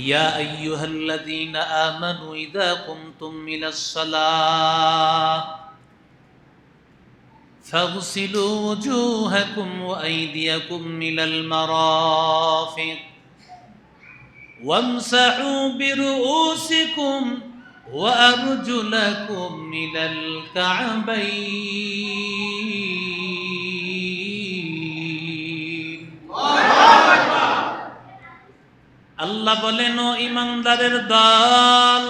ইয়া আইয়ুহাল্লাযীনা আমানু ইযা কুমতুম ইলাস সালাহ ফাগসিলু ওয়ুজুহাকুম ওয়া আইদিয়াকুম ইলাল মারাফিক ওয়ামসাহু বিরুউসিকুম ওয়া আরজুলাকুম ইলাল কা'বাইন। আল্লাহ বলেন, ও ঈমানদারের দল,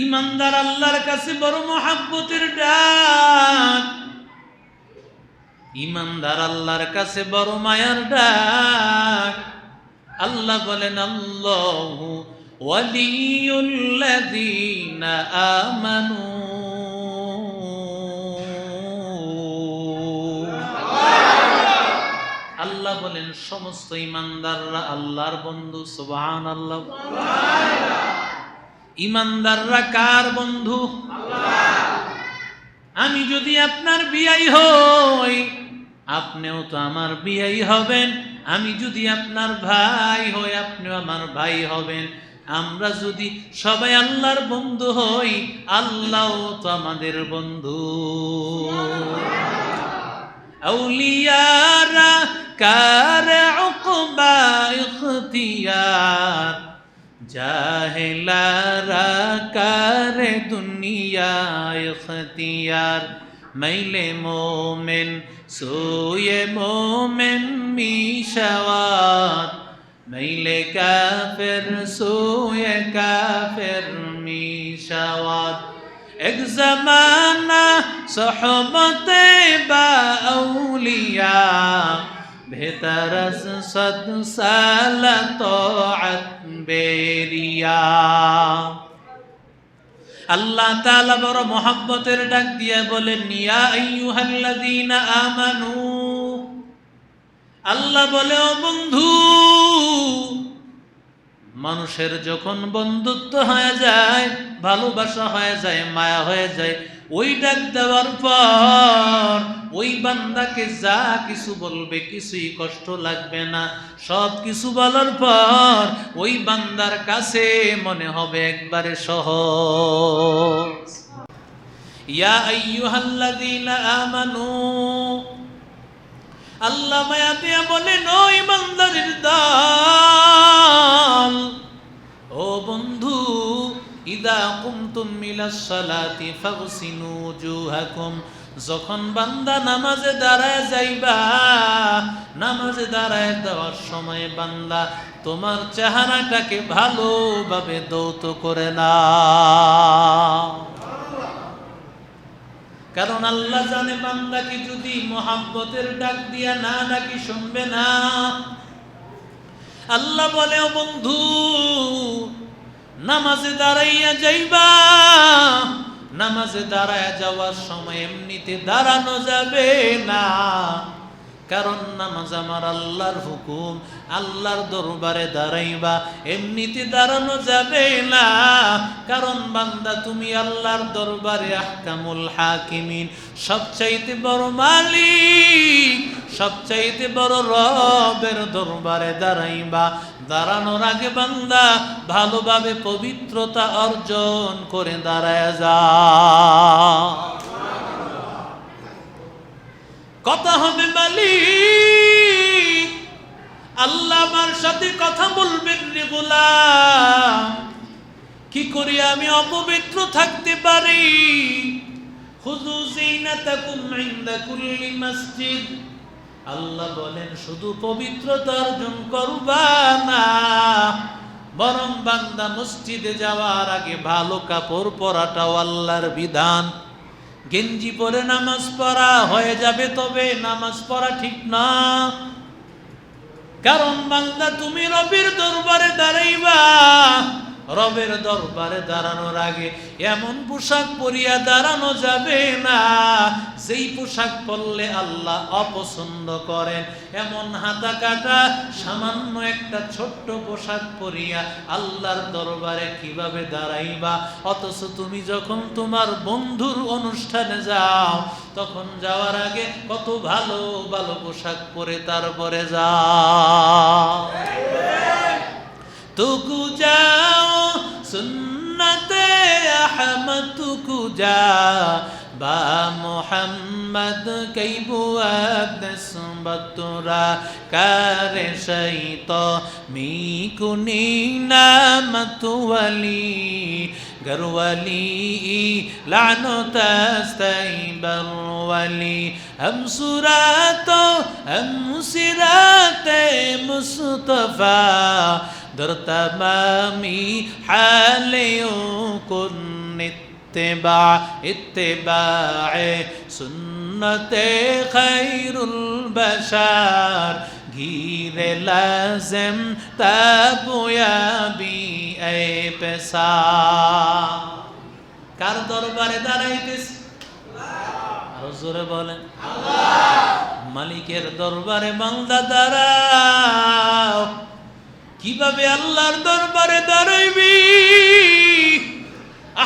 ঈমানদার আল্লাহর কাছে বড় মহব্বতের ডাক, ঈমানদার আল্লাহর কাছে বড় মায়ার ডাক। আল্লাহ বলেন, আল্লাহু ওয়ালিয়ুল্লাযীনা আমানু। আল্লাহ বলেন সমস্ত ঈমানদাররা আল্লাহর বন্ধু। সুবহানাল্লাহ। ঈমানদাররা কার বন্ধু? আমি যদি আপনার বিয়াই হই, আপনিও তো আমার বিয়াই হবেন। আমি যদি আপনার ভাই হই, আপনিও আমার ভাই হবেন। আমরা যদি সবাই আল্লাহর বন্ধু হই, আল্লাহও তো আমাদের বন্ধু। আউলিয়ারা কার উকবা ইখতিয়ার, জাহেলারা কার দুনিয়া ইখতিয়ার। মাইলে মোমেন সোয়ে মোমেন মিশাওয়াত, মাইলে কাফের সোয়ে কাফের মিশাওয়াত। এক জমানা সোহবতে বা আউলিয়া, ভেতর সদ সাল তোআত বেরিয়া। আল্লাহ তাআলা বড় মহব্বতের ডাক দিয়ে বলেন, ইয়া আইয়ুহাল্লাযীনা আমানু। আল্লাহ বলে, ও বন্ধু, মানুষের যখন বন্ধুত্ব হয়ে যায়, ভালোবাসা হয়ে যায়, মায়া হয়ে যায়, ওই ডাক দেওয়ার পর ওই বান্দাকে যা কিছু বলবে কিছুই কষ্ট লাগবে না। সব কিছু বলার পর ওই বান্দার কাছে মনে হবে একবারে সহজ। ইয়া আইয়ুহাল্লাযীনা আমানু। আল্লাহ মায়া দিয়া বলেন, ও ঈমানদারের দল, ও বন্ধু, ইদা কুমতুম ইলাস সালাতি ফাগসিলু ওয়ুজুহাকুম। যখন বান্দা নামাজে দাঁড়ায় যাইবা, নামাজে দাঁড়ায় দেওয়ার সময় বান্দা তোমার চেহারাটাকে ভালোভাবে ধৌত করে নাও। কারণ আল্লাহ জানে বান্দাকে যদি মোহাব্বতের ডাক দিয়া না ডাকি শুনবে না। আল্লাহ বলে, ও বন্ধু, নামাজে দাঁড়াইয়া যাইবা, নামাজে দাঁড়াইয়া যাওয়ার সময় এমনিতে দাঁড়ানো যাবে না। কারণ নামাজ আমার আল্লাহর হুকুম, আল্লাহর দরবারে দাঁড়াইবা, এমনিতে দাঁড়ানো যাবে না। কারণ বান্দা তুমি আল্লাহর দরবারে আহকামুল হাকিমিন, সবচাইতে বড় মালিক, সবচাইতে বড় রবের দরবারে দাঁড়াইবা। দাঁড়ানোর আগে বান্দা ভালোভাবে পবিত্রতা অর্জন করে দাঁড়ায় যা। কথা হবে মালিক, আল্লাহ আমার সাথে কথা বলবেন রে গোলাম। কি করি আমি অপবিত্র থাকতে পারি? খুযু যিনাতাকুম ইনদা কুল্লি মসজিদ। আল্লাহ বলেন শুধু পবিত্রতা অর্জন করবা না, বরং বান্দা মসজিদে যাওয়ার আগে ভালো কাপড় পরাটাও আল্লাহর বিধান। গেঞ্জি পরে নামাজ পড়া হয়ে যাবে, তবে নামাজ পড়া ঠিক না। কারণ বান্দা তুমি রবের দরবারে দাঁড়াইবা, রবের দরবারে দাঁড়ানোর আগে এমন পোশাক পরিয়া দাঁড়ানো যাবে না যেই পোশাক পরলে আল্লাহ অপছন্দ করেন। এমন হাতা কাটা সামান্য একটা ছোট্ট পোশাক পরিয়া আল্লাহর দরবারে কিভাবে দাঁড়াইবা? অথচ তুমি যখন তোমার বন্ধুর অনুষ্ঠানে যাও, তখন যাওয়ার আগে কত ভালো ভালো পোশাক পরে তারপরে যাও। तुकु जाओ सुन्नते अहमद तुकु जा बा मोहम्मद कई बुआद सुबतुरा करे शैतो मी कुनी नामत वली गरवली लानो तस्तैबर वली हम सुरातो हम सिराते मुस्तफा दर तमामी हालियों कुन इत्तिबाए सुन्नते खैरुल बशार घीरे लाज़िम ताबुयाबी ए पेशा कार दरबारे दाঁড়াইতেছ আরো জোরে বলেন আল্লাহ মালিকের দরবারে বান্দা দাঁড়াও কিভাবে আল্লাহর দরবারে দাঁড়াইবি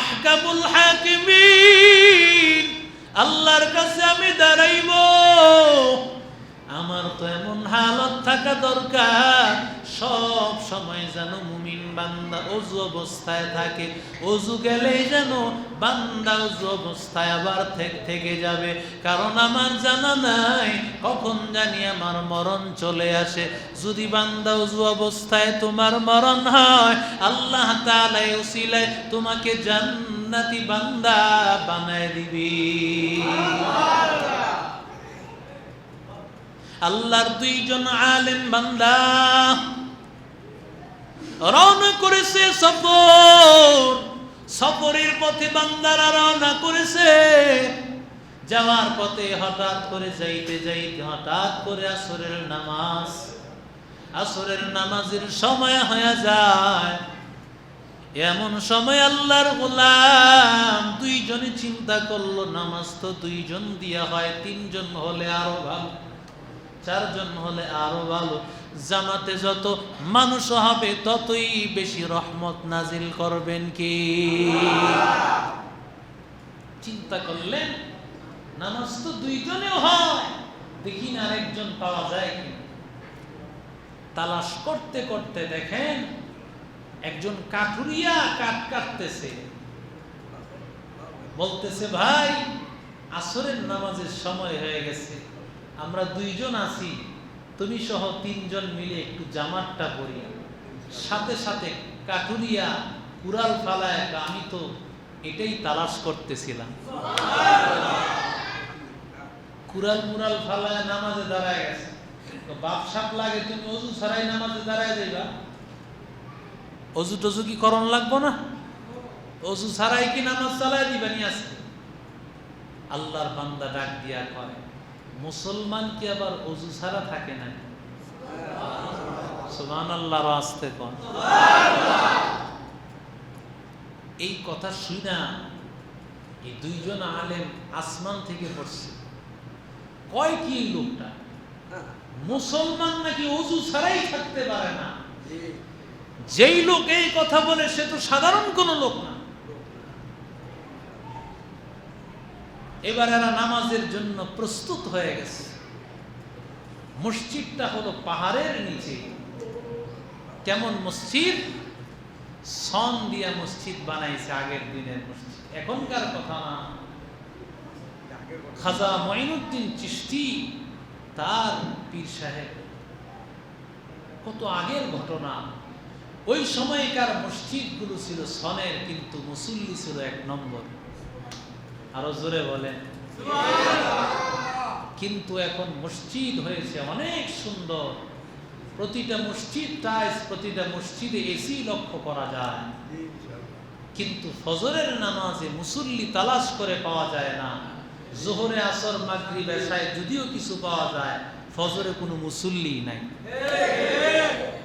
আহকামুল হাকিমিন আল্লাহর কাছে আমি দাঁড়াইব আমার তো এমন হালত থাকা দরকার সব সময় যেন মুমিন বান্দা ওযু অবস্থায় থাকে ওযু গেলেই যেন বান্দা ওযু অবস্থায় আবার থেকে যাবে কারণ আমার জানা নাই কখন জানি আমার মরণ চলে আসে যদি বান্দা ওযু অবস্থায় তোমার মরণ হয় আল্লাহ তাআলা এই উসিলায় তোমাকে জান্নাতি বান্দা বানায় দিবি আল্লাহর দুইজন আলেম বান্দা রওনা করেছে সফরের পথে বান্দারা রওনা করেছে যাওয়ার পথে হঠাৎ করে যাইতে হঠাৎ করে আসরের নামাজের সময় হয়ে যায় এমন সময় আল্লাহর গোলাম দুইজনে চিন্তা করলো নামাজ তো দুইজন দিয়া হয় তিনজন হলে আরো ভালো চারজন হলে আরো ভালো জামাতে যত মানুষ হবে ততই বেশি রহমত নাজিল করবেন কি চিন্তা করলেন নামাজ তো দুইজনেও হয় দেখি না আরেকজন পাওয়া যায় কি তালাশ করতে করতে দেখেন একজন কাঠুরিয়া কাঠ কাটতেছে বলতেছে ভাই আসরের নামাজের সময় হয়ে গেছে আমরা দুইজন আছি তুমি সহ তিনজন মিলে একটু জামাতটা পরিয়া সাথে সাথে কাঠুরিয়া কুড়াল ফালায় আমি তো এটাই তালাশ করতেছিলাম কুড়াল মুরাল ফালায় নামাজে দাঁড়ায় গেছে তো বাপ সাপ লাগে তুমি ওযু ছাড়াই নামাজে দাঁড়ায় যাইবা ওযু টযু কি করণ লাগবো না ওযু ছাড়াই কি নামাজ চালায় দিবা নি আজকে আল্লাহর বান্দা ডাক দিয়া কয় মুসলমান কি আবার ওযু ছাড়া থাকে না সুবহানাল্লাহ আস্তে কোন এই কথা শুনা এই দুইজন আলেম আসমান থেকে পড়ছে কয় কি এই লোকটা মুসলমান নাকি ওযু ছাড়াই থাকতে পারে না যেই লোক এই কথা বলে সে তো সাধারণ কোন লোক না এবার এরা নামাজের জন্য প্রস্তুত হয়ে গেছে মসজিদটা হলো পাহাড়ের নিচে কেমন মসজিদ সন দিয়া মসজিদ বানাইছে আগের দিনের মসজিদ এখনকার কথা না খাজা মঈনুদ্দিন চিশতি তার পীর সাহেব কত আগের ঘটনা ওই সময়কার মসজিদগুলো ছিল সনের কিন্তু মুসল্লি ছিল এক নম্বর আরো জোরে বলেন কিন্তু এখন মসজিদ হয়েছে অনেক সুন্দর প্রতিটা মসজিদ টাইলস প্রতিটা মসজিদে এসি লক্ষ্য করা যায় কিন্তু ফজরের নামাজে মুসল্লি তালাশ করে পাওয়া যায় না যোহরে আসর মাগরিব এশায় যদিও কিছু পাওয়া যায় ফজরে কোনো মুসল্লি নাই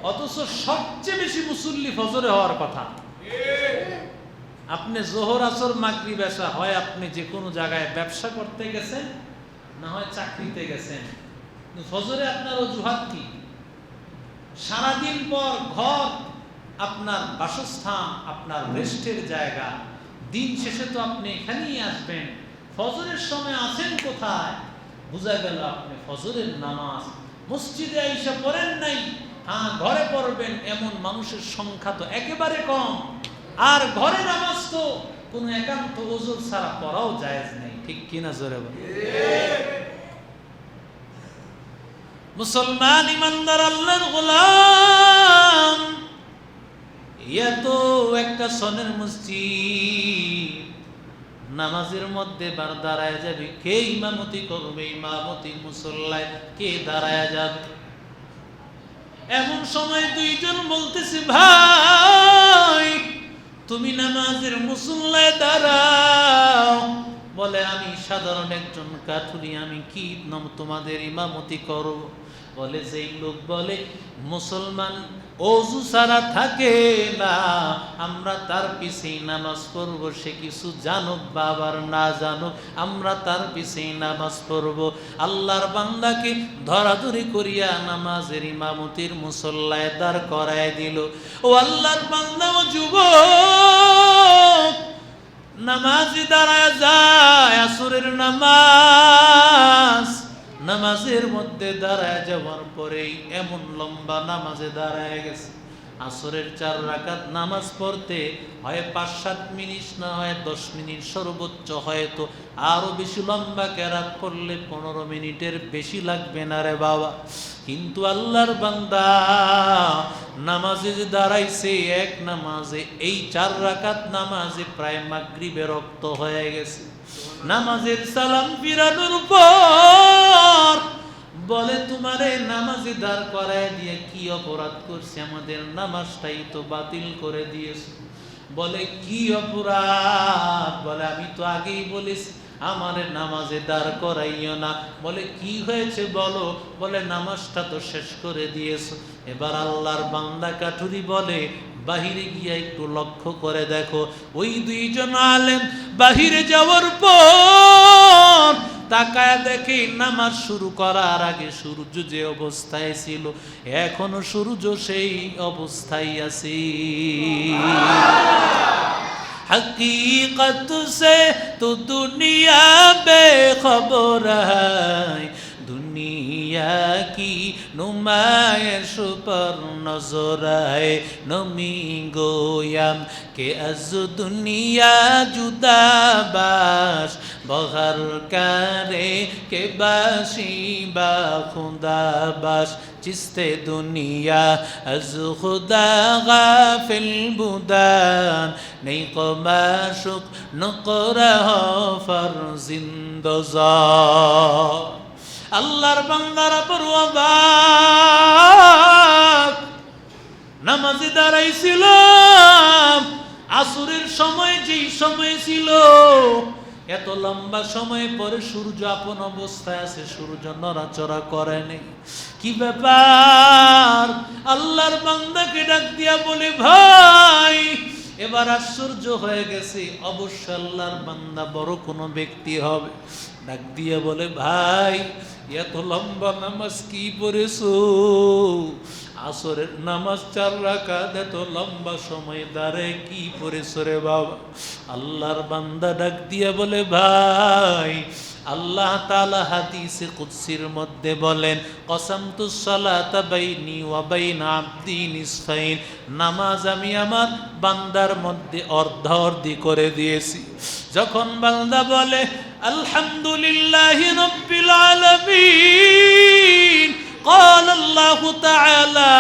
অথচ সবচেয়ে বেশি মুসল্লি ফজরে হওয়ার কথা আপনি যোহর আসর মাগরিব এশা হয় আপনি যে কোনো জায়গায় ব্যবসা করতে গেছেন না হয় চাকরিতে গেছেন ফজরে আপনার অজুহাত কি সারাদিন পর ঘর আপনার বাসস্থান আপনার রেস্টের জায়গা দিন শেষে তো আপনি এখানেই আসবেন ফজরের সময় আছেন কোথায় বোঝা গেল আপনি ফজরের নামাজ মসজিদে আইসা পড়েন নাই হ্যাঁ, ঘরে পড়বেন এমন মানুষের সংখ্যা তো একেবারে কম। আর ঘরে নামাজ তো কোনো একান্ত ওযু ছাড়া পড়াও জায়েজ নেই, ঠিক কিনা জোরে বলেন? মুসলমান ইমানদার আল্লাহর গোলাম, এত একটা সনের মসজিদ, নামাজের মধ্যে বার দাঁড়ায় যাবে, কে ইমামতি করবে? ইমামতি মুসল্লায় কে দাঁড়ায় যাবে? এমন সময় দুইজন বলতেছে, ভাই তুমি নামাজের মুসল্লায় দাঁড়াও। বলে আমি সাধারণ একজন কাঠুরি, আমি কি তোমাদের ইমামতি করব? বলে যেই লোক বলে মুসলমান ওযু ছাড়া থাকে না, আমরা তার পিছেই নামাজ পড়ব, সে কিছু জানুক বা আবার না জানুক, আমরা তার পিছেই নামাজ পড়ব। আল্লাহর বান্দাকে ধরাধরি করিয়া নামাজের ইমামতির মুসল্লায় দাঁড় করায় দিল। ও আল্লাহর বান্দা, ও যুবক, নামাজি দাঁড়ায় যায় আসরের নামাজ, নামাজের মধ্যে দাঁড়ায় যাওয়ার পরেই এমন লম্বা নামাজে দাঁড়ায় গেছে। আসরের 4 রাকাত নামাজ পড়তে হয় 5-7 মিনিট, না হয় 10 মিনিট, সর্বোচ্চ হয়তো আরো বেশি লম্বা কেরাত পড়লে 15 মিনিটের বেশি লাগবে না রে বাবা। কিন্তু আল্লাহর বান্দা নামাজে যে দাঁড়াইছে, এক নামাজে এই 4 রাকাত নামাজে প্রায় মাগরিবের রক্ত হয়ে গেছে। নামাজের সালাম ফিরানোর পর বলে, তোমারে নামাজে দাঁড় করায় দিয়ে কি অপরাধ করছে? আমাদের নামাজটাই তো বাতিল করে দিয়েছে। বলে কি অপরাধ? বলে আমি তো আগেই বলেছি আমারে নামাজে দাঁড় করাইও না। বলে কি হয়েছে বলো? বলে নামাজটা তো শেষ করে দিয়েছো। এবার আল্লাহর বান্দা কাঠুরি বলে, বাহিরে গিয়ে একটু লক্ষ্য করে দেখো, ওই দুইজন আলেম বাহিরে যাওয়ার পর তাকায় দেখে নামাজ শুরু করার আগে সূর্য যে অবস্থায় ছিল, এখনো সূর্য সেই অবস্থায় আছে। हकीकत से तो दुनिया बेखबर है, दुनिया की नुमाइश पर नजर है। नमी गोयम के अज दुनिया जुदा बाश, बगर करे के बाशी बा खुदा बाश। चिस्ते दुनिया अज खुदा गाफिल बुदान, नहीं को माशुक नकरह फर जिंदजार। আল্লাহর বান্দারা বড় অবাক। নামাজে দাঁড়াইছিলাম, আসরের সময় যেই সময় ছিল, এত লম্বা সময় পরে সূর্য আপন অবস্থায় আছে, সূর্য নড়াচড়া করে নেই। কি ব্যাপার? আল্লাহর বান্দাকে ডাক দিয়া বলে, ভাই এবার আশ্চর্য হয়ে গেছে, অবশ্য আল্লাহর বান্দা বড় কোনো ব্যক্তি হবে। ডাক দিয়ে বলে, ভাই এত লম্বা নামাজ কি পড়েছো? আসরের নামাজ 4 রাকাত, এত লম্বা সময় দাঁড়ায় কি পড়েছো রে বাবা? আল্লাহর বান্দা ডাক দিয়ে বলে, ভাই আল্লাহ তাআলা হাদিসে কুদসির মধ্যে বলেন, কসামতুস সালাতা বাইনি ওয়া বাইনা আবদি নিসফাইন, নামাজ আমি আমার বান্দার মধ্যে অর্ধাঅর্ধি করে দিয়েছি। যখন বান্দা বলে আলহামদুলিল্লাহি রাব্বিল আলামিন, قال الله تعالى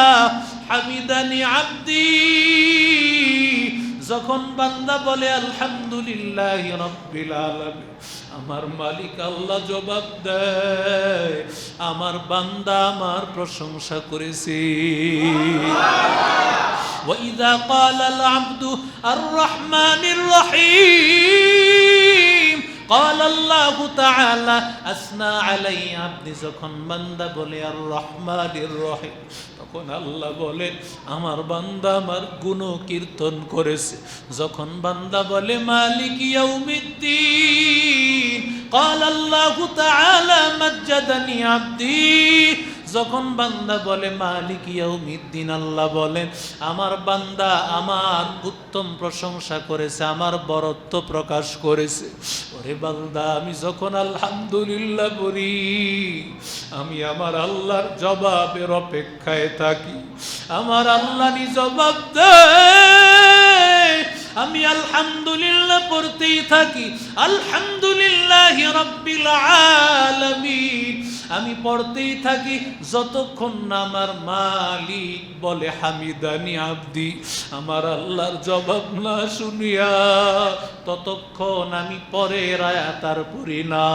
হামিদানি আবদি, যখন বান্দা বলে আলহামদুলিল্লাহি রাব্বিল আলামিন, আমার মালিক আল্লাহ জবাব দেয়, আমার বান্দা আমার প্রশংসা করেছে। وإذا قال العبد الرحمن الرحيم قال الله تعالى أثنى علي عبدي, যখন বান্দা বলে আর রহমানির রহিম, তখন আল্লাহ বলে আমার বান্দা আমার গুণ কীর্তন করেছে। যখন বান্দা বলে মালিক ইয়াউমিদ্দিন قال الله تعالى مجدني عبدي, যখন বান্দা বলে মালিক ইয়াউমিদ্দিন, আল্লাহ বলেন আমার বান্দা আমার উত্তম প্রশংসা করেছে, আমার বরত্ব প্রকাশ করেছে। ওরে বান্দা, আমি যখন আলহামদুলিল্লাহ বলি, আমি আমার আল্লাহর জবাবের অপেক্ষায় থাকি। আমার আল্লাহ নি জবাব দেয়, আমি আলহামদুলিল্লাহ পড়তেই থাকি। আলহামদুলিল্লাহি রাব্বিল আলামিন আমি পড়তেই থাকি যতক্ষণ না আমার মালিক বলে হামিদানি আব্দি, আমার আল্লাহর জবাব না শুনিয়া ততক্ষণ আমি পরের আয়াত আর পড়ি না।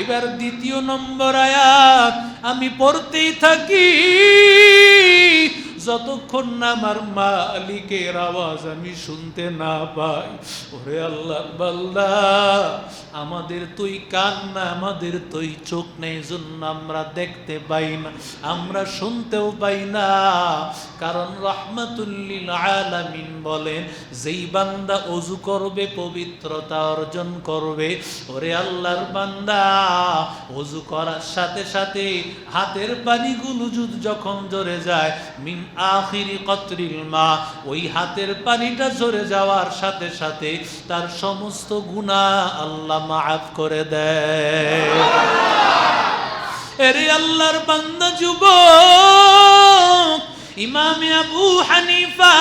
এবার দ্বিতীয় নম্বর আয়াত আমি পড়তেই থাকি যতক্ষণ না আমার মালিকের আওয়াজ আমি শুনতে না পাই। ওরে আল্লাহর বান্দা, আমাদের তুই কান না, আমাদের তুই চোখ নেই, জন্য আমরা দেখতে পাই না, আমরা শুনতেও পাই না। কারণ রাহমাতুল লিল আলামিন বলেন, যেই বান্দা ওযু করবে, পবিত্রতা অর্জন করবে, ওরে আল্লাহর বান্দা, ওযু করার সাথে সাথে হাতের পানিগুলো যখন ঝরে যায়, মিন আখিরি কতরিল মা, ওই হাতের পানিটা ঝরে যাওয়ার সাথে সাথে তার সমস্ত গুনাহ আল্লাহ মাফ করে দেয়। এরে আল্লাহর বান্দা যুবক, ইমামে আবু হানিফা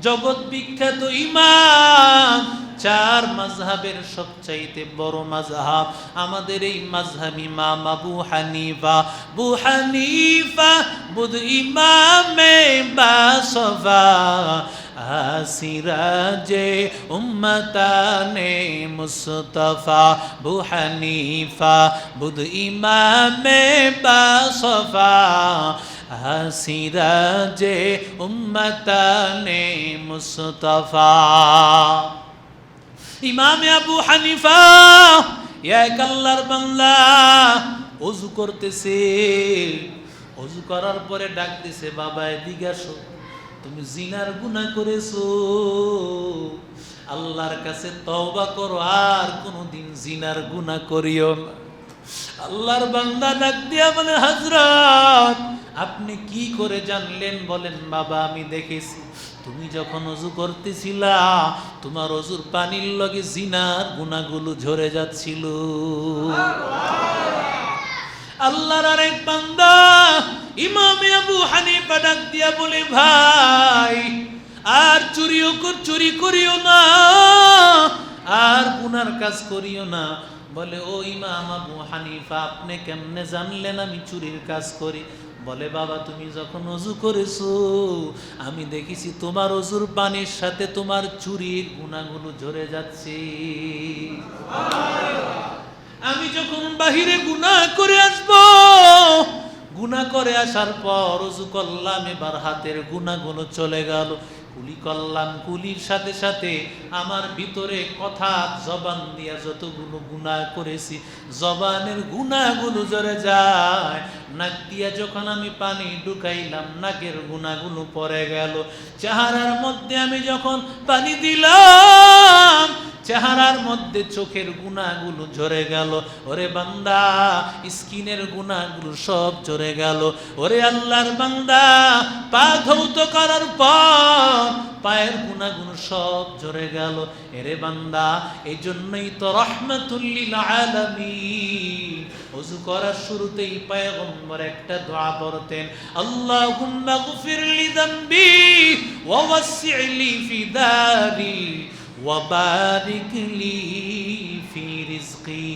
জগৎ বিখ্যাত ইমাম, চার মাযহাবের সবচাইতে বড় মাযহাব আমাদের এই মাযহাব ইমাম আবু হানিফা। আবু হানিফা বুধ ইমামে বাসফা, সিরাজে উম্মতানে মুস্তাফা। আবু হানিফা বুধ ইমামে বাসফা, সিরাজে উম্মতানে মুস্তাফা। ইমামে আবু হানিফা এক আল্লাহর বান্দা ওযু করতেছে, ওযু করার পরে ডাক দিছে, বাবা এদিকে আসো, তুমি জিনার গুনাহ করেছো, আল্লাহর কাছে তওবা করো, আর কোনোদিন জিনার গুনাহ করিও না। আল্লাহর বান্দা ডাক দিয়া বলে, হযরত আপনি কি করে জানলেন? বলেন, বাবা আমি দেখেছি, তুমি যখন ওযু করতেছিলা তোমার ওযুর পানির লগে জিনার গুনাহগুলো ঝরে যাচ্ছিল। আল্লাহর আরেক বান্দা ইমামে আবু হানিফা ডাক দিয়া বলে, ভাই আর চুরি করিও না, আর গুনার কাজ করিও না। বলে, ও ইমাম আবু হানিফা, আপনি কেমনে জানলেন আমি চুরির কাজ করি? বলে, বাবা তুমি যখন ওযু করেছো আমি দেখেছি তোমার ওযুর পানির সাথে তোমার চুরির গুনাহগুলো ঝরে যাচ্ছে। আমি যখন বাহিরে গুনাহ করে আসবো, গুনাহ করে আসার পর ওযু করলাম, এবার হাতের গুনাহগুলো চলে গেল, কুলি করলাম, কুলির সাথে সাথে আমার ভিতরে কথা জবান দিয়া যতগুলো গুনাহ করেছি জবানের গুনাহগুলো ঝরে যায়। নাক দিয়া যখন আমি পানি ঢুকাইলাম নাকের গুনাহগুলো পড়ে গেল। চেহারার মধ্যে আমি যখন পানি দিলাম চেহারার মধ্যে চোখের গুনাহগুলো ঝরে গেল। ওরে বান্দা, স্কিনের গুনাহগুলো সব ঝরে গেল। ওরে আল্লাহর বান্দা, পা ধৌত করার পর পায়ের গুনাহগুলো সব ঝরে গেল। এরে বান্দা, এই জন্যই তো রাহমাতুল লিল আলামিন ওযু করার শুরুতেই পয়গম্বর একটা দোয়া পড়তেন, আল্লাহুম্মা গফির লি যামবি ওয়া ওয়াসসি' লি ফি দারি ওয়া বারিক লি ফি রিজকি।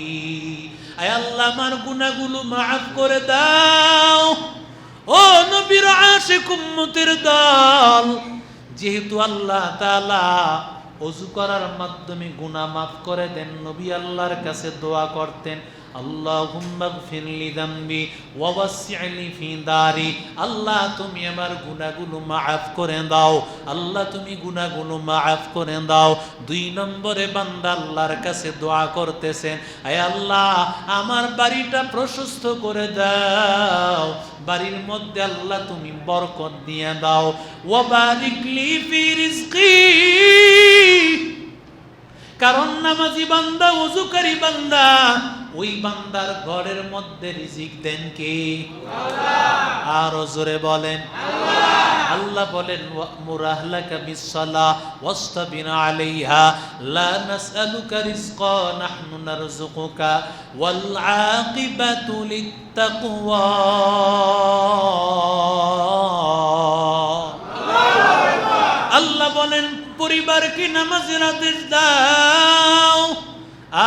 আয় আল্লাহ, আমার গুনাহগুলো মাফ করে দাও। ও নবীর আশিক উম্মতের দল, যেহেতু আল্লাহ তাআলা ওযু করার মাধ্যমে গুনাহ মাফ করে দেন, নবী আল্লাহর কাছে দোয়া করতেন, আল্লাহুম্মা গফির লি যামবি ওয়া ওয়াসসি' লি ফি দারি। আল্লাহ তুমি আমার গুনাহগুলো মাফ করে দাও, আল্লাহ তুমি গুনাহগুলো মাফ করে দাও। দুই নম্বরে বান্দা আল্লাহর কাছে দোয়া করতেছেন, আয় আল্লাহ আমার বাড়িটা প্রশস্ত করে দাও, বাড়ির মধ্যে আল্লাহ তুমি বরকত দিয়ে দাও। ওয়া বারিক লি ফি রিজকি, কারণ নামাজি বান্দা, ওযুকারী বান্দা, ওই বান্দার ঘরের মধ্যে রিজিক দেন কে? আল্লাহ। আর জোরে বলেন আল্লাহ। আল্লাহ বলেন ওয়া'মুর আহলাকা বিস-সালাহ ওয়াসতাবির আলাইহা লা নাসআলুকা রিজকা নাহনু নারযুকুকা ওয়াল আকিবাতু লিত-তাকওয়া। আল্লাহ বলেন পরিবারকে নামাজের আদেশ দাও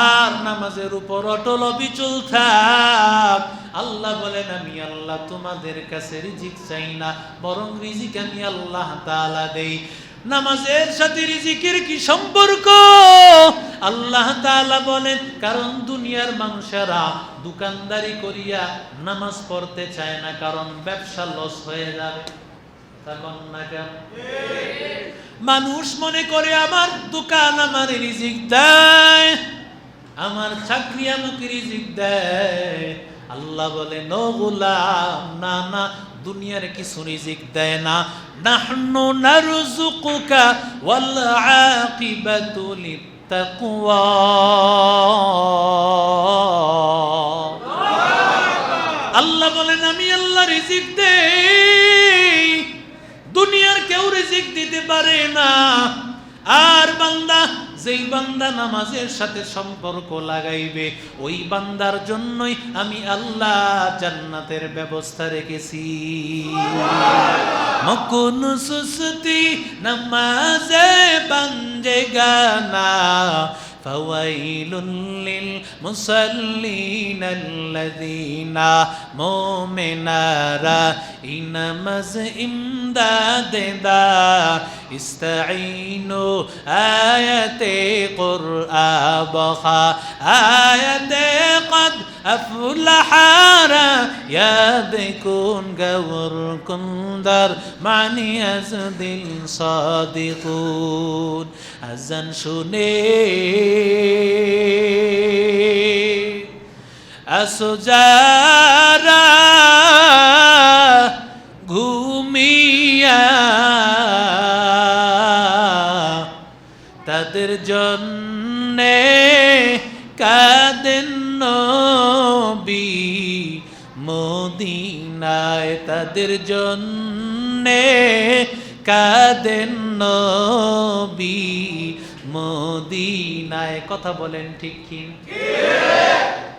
আর নামাজের উপর অটল অবিচল থাক। আল্লাহ বলেন আমি আল্লাহ তোমাদের কাছে রিজিক চাই না, বরং রিজিক আমি আল্লাহ তাআলা দেই। নামাজের সাথে রিজিকের কি সম্পর্ক? আল্লাহ তাআলা বলেন কারণ দুনিয়ার মানুষেরা দোকানদারি করিয়া নামাজ পড়তে চায় না, কারণ ব্যবসা লস হয়ে যাবে। তখন না কেন মানুষ মনে করে আমার দোকান আমার রিজিক দেয়, আমার চাকরি আমাকে রিজিক দেয়। আল্লাহ বলেন ও গোলাম, না না, দুনিয়ার কিছু রিজিক দেয় না। নাহনু নারযুকুকা ওয়াল আকিবাতু লিত-তাকওয়া। আল্লাহ বলেন আমি আল্লাহ রিজিক দেই, দুনিয়ার কেউ রিজিক দিতে পারে না। আর বান্দা, যেই বান্দা নামাজের সাথে সম্পর্ক লাগাইবে ওই বান্দার জন্যই আমি আল্লাহ জান্নাতের ব্যবস্থা রেখেছি। মকুন সুস্তি নামাজে বান্দেগানা ফাওয়াইলুল লিল মুসাল্লিন আল্লাযীনা মুমিনারা ইনামাজ ইমদাদে দা ইস্তাঈনু আয়াতে কুরআবখা আয়াতে কদ আফলাহারা ইয়াদকুন গাওর কুনদার মানি আজদিল সাদিকুন। আজান শুনে আসো যারা ঘুমিয়া তাদের জন্যে কাঁদেন নবী মদিনায়, তাদের জন্যে কাঁদেন নবী মদিনায়। কথা বলেন ঠিক কি?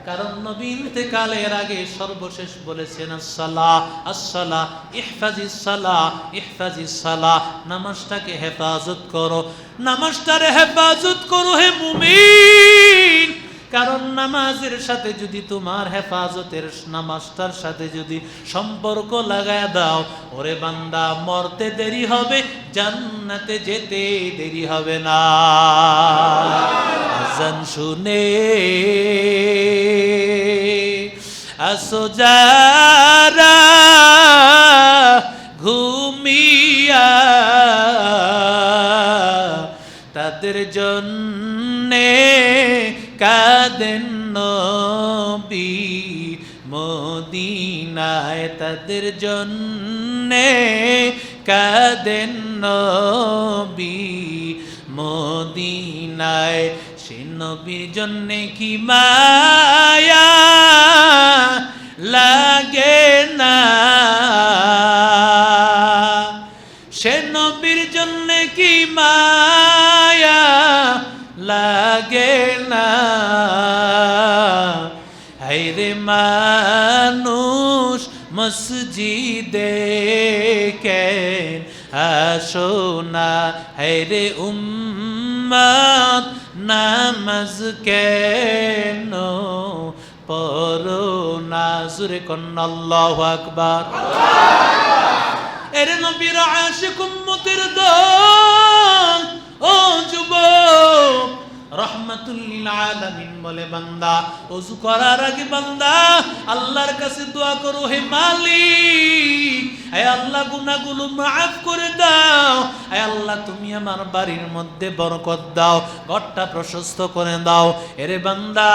কারণ নবী ইন্তেকালের আগে সর্বশেষ বলেছেন আসসালাহ আসসালাহ ইহফাজিস সালাহ ইহফাজিস সালাহ, নামাজটাকে হেফাজত করো, নামাজটারে হেফাজত করো হে মুমিন। কারণ নামাজের সাথে যদি তোমার হেফাজতের নামাজটার সাথে যদি সম্পর্ক লাগায় দাও, ওরে বান্দা মরতে দেরি হবে, জান্নাতে যেতে দেরি হবে না। আজান শুনে আসো যারা ঘুমিয়া তাদের জন্যে কাঁদেন নবী মদিনায়, তাদের জন্যে কাঁদেন নবী মদিনায়। সে নবীর জন্যে কি মায়া লাগে না, সে নবীর জন্যে কি মায়া লাগে না। হায়রে মানুষ মসজিদে কেন আসো না, হায়রে উম্মত নামাজ কেন পড়ো না। জোরে কন্না আল্লাহু আকবার। এরে নবীর আশিক উম্মতের দল, ও যুবক, রহমাতুল লিল আলামিন বলে বান্দা ওযু করার আগে বান্দা আল্লাহর কাছে দোয়া করো, হে মালিক, হে আল্লাহ গুনাহগুলো মাফ করে দাও, হে আল্লাহ তুমি আমার বাড়ির মধ্যে বরকত দাও, ঘরটা প্রশস্ত করে দাও। এরে বান্দা,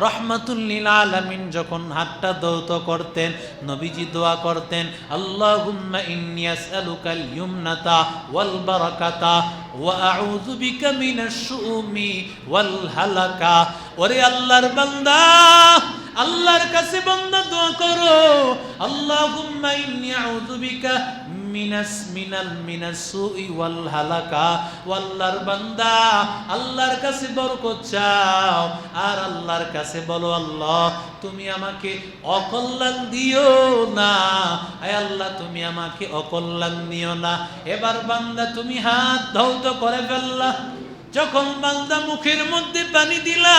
রহমাতুল লিল আলামিন যখন হাতটা দৌত করতেন নবীজি দোয়া করতেন, আল্লাহুম্মা ইন্নী আসআলুকাল ইয়ুমনাতা ওয়াল বারাকাতা ওয়া আউযু বিকা মিনাশ শুউমি ওয়াল হালাকা। ওরে আল্লাহর বান্দা, আল্লাহর কাছে বান্দা দোয়া করো, আল্লাহুম্মা ইন্নী আউযু বিকা মিনাস সুই ওয়াল হালাকা। আল্লাহর বান্দা আল্লাহর কাছে বরকত চাও, আর আল্লাহর কাছে বলো, আল্লাহ তুমি আমাকে অকল্যাণ দিও না, আয় আল্লাহ তুমি আমাকে অকল্যাণ দিও না। এবার বান্দা তুমি হাত ধৌত করে ফেললা, যখন বান্দা মুখের মধ্যে পানি দিলা,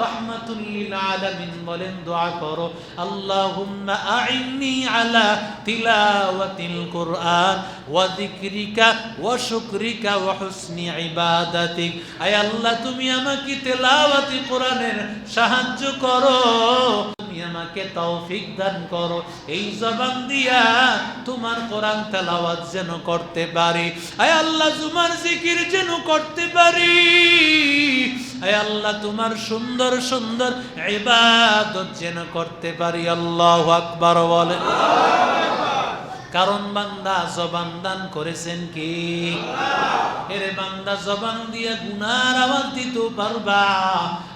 রাহমাতুল লিল আলামিন বলেন দোয়া করো, আল্লাহুম্মা আইন্নি আলা তিলাওয়াতিল কুরআন ওয়া যিকরিকা ওয়া শুকরিকা ওয়া হুসনি ইবাদাতিক। আয় আল্লাহ তুমি আমাকে তেলাওয়াতে কোরআনের সাহায্য করো, তুমি আমাকে তৌফিক দান করো, এই জবান দিয়া তোমার কোরআন তেলাওয়াত যেন করতে পারি, আয় আল্লাহ তোমার জিকির যেন করতে পারি, আয় আল্লাহ তোমার সুন্দর সুন্দর ইবাদত যেন করতে পারি। আল্লাহু আকবার বলেন। কারণ বান্দা জবান দান করেছেন কি? এরে বান্দা জবান দিয়া গুনার আওয়াজ দিতে পারবা,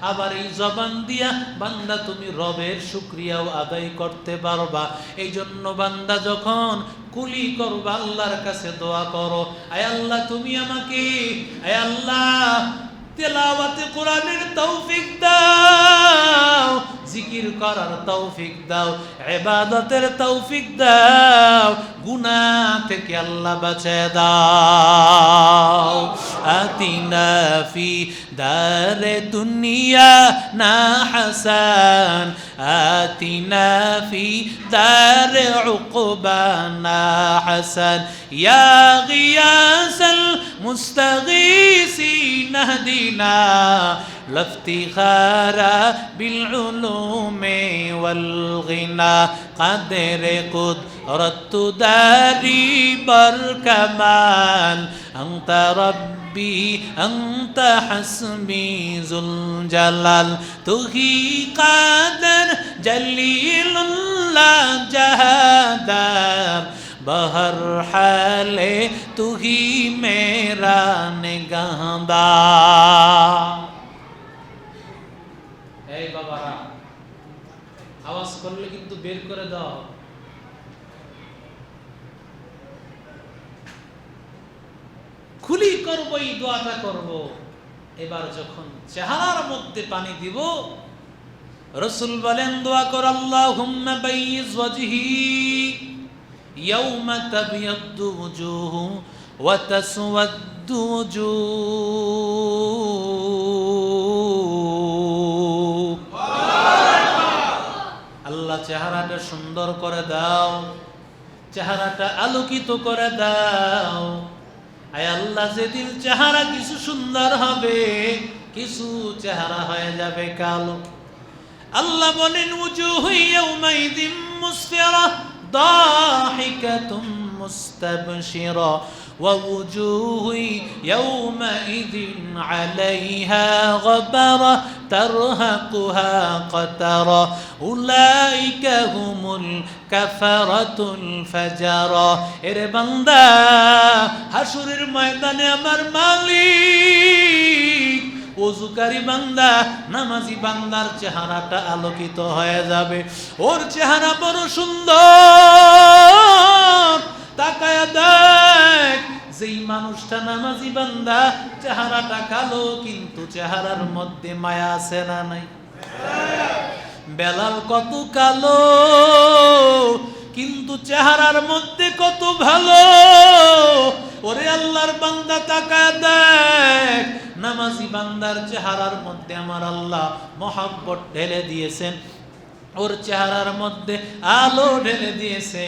আবার এই জবান দিয়া বান্দা তুমি রবের শুকরিয়াও আদায় করতে পারবা। এই জন্য বান্দা যখন কুলি করবা, আল্লাহর কাছে দোয়া করো, আয় আল্লাহ তুমি আমাকে, আয় আল্লাহ তেলাওয়াতে কোরআনের তৌফিক দাও, জিকির করার তৌফিক দাও, ইবাদতের তৌফিক দাও, গুনাহ থেকে আল্লাহ বাঁচায় দাও। আতিনা ফি দারে দুনিয়া না হাসান, আতিনা ফি দারে উকবা না হাসান, ইয়া গিয়াসাল মুস্তাগীসিন ইহদিনা লাফতিখারা বিল উলুমি ওয়াল গিনা, কাদরে কুদরত দারি বর কামাল, আনতা রব্বি আনতা হাসবি জুল জালাল, তুহি কাদর জলিলুল্লাহ জাহাদার, বহর হালে তুহি মেরা নিগাহদার। এই বাবারা আওয়াজ করলে কিন্তু বের করে দাও। খুলি করব, এই দোয়াটা করব। এবার যখন চেহারার মধ্যে পানি দিব, রাসূল বলেন দোয়া কর, আল্লাহুম্মা বাইয়িজ ওয়াজহি ইয়াউমা তাবিয়াদ্দু ওয়ুজুহু ওয়া তাসওয়াদ্দু ওয়ুজুহ। আল্লাহ চেহারাটা সুন্দর করে দাও, চেহারাটা আলোকিত করে দাও। আয় আল্লাহ যেদিন চেহারা কিছু সুন্দর হবে, কিছু চেহারা হয়ে যাবে কালো। আল্লাহ বলেন উজুহু ইয়াউমাইযিন মুসফিরা দাহিকাতুম মুস্তাবশিরা ওয়া উজুহু ইয়াউমাইযিন আলাইহা গবারা তারহাকুহা কতারা উলাইকা হুমুল কাফারাতুল ফাজারা। এরে বান্দা, হাসরের ময়দানে আমার মালিক ওযুকারী বান্দা, নামাজি বান্দার চেহারাটা আলোকিত হয়ে যাবে। ওর চেহারা বড় সুন্দর, তাকায়া দেখ, যেই মানুষটা নামাজি বান্দা চেহারাটা কালো, কিন্তু চেহারার মধ্যে মায়া আছে না নাই? বেলাল কত কালো, কিন্তু চেহারার মধ্যে কত ভালো। ওরে আল্লাহর বান্দা তাকায় দেখ, নামাজি বান্দার চেহারার মধ্যে আমার আল্লাহ মহব্বত ঢেলে দিয়েছেন, ওর চেহারার মধ্যে আলো ঢেলে দিয়েছে।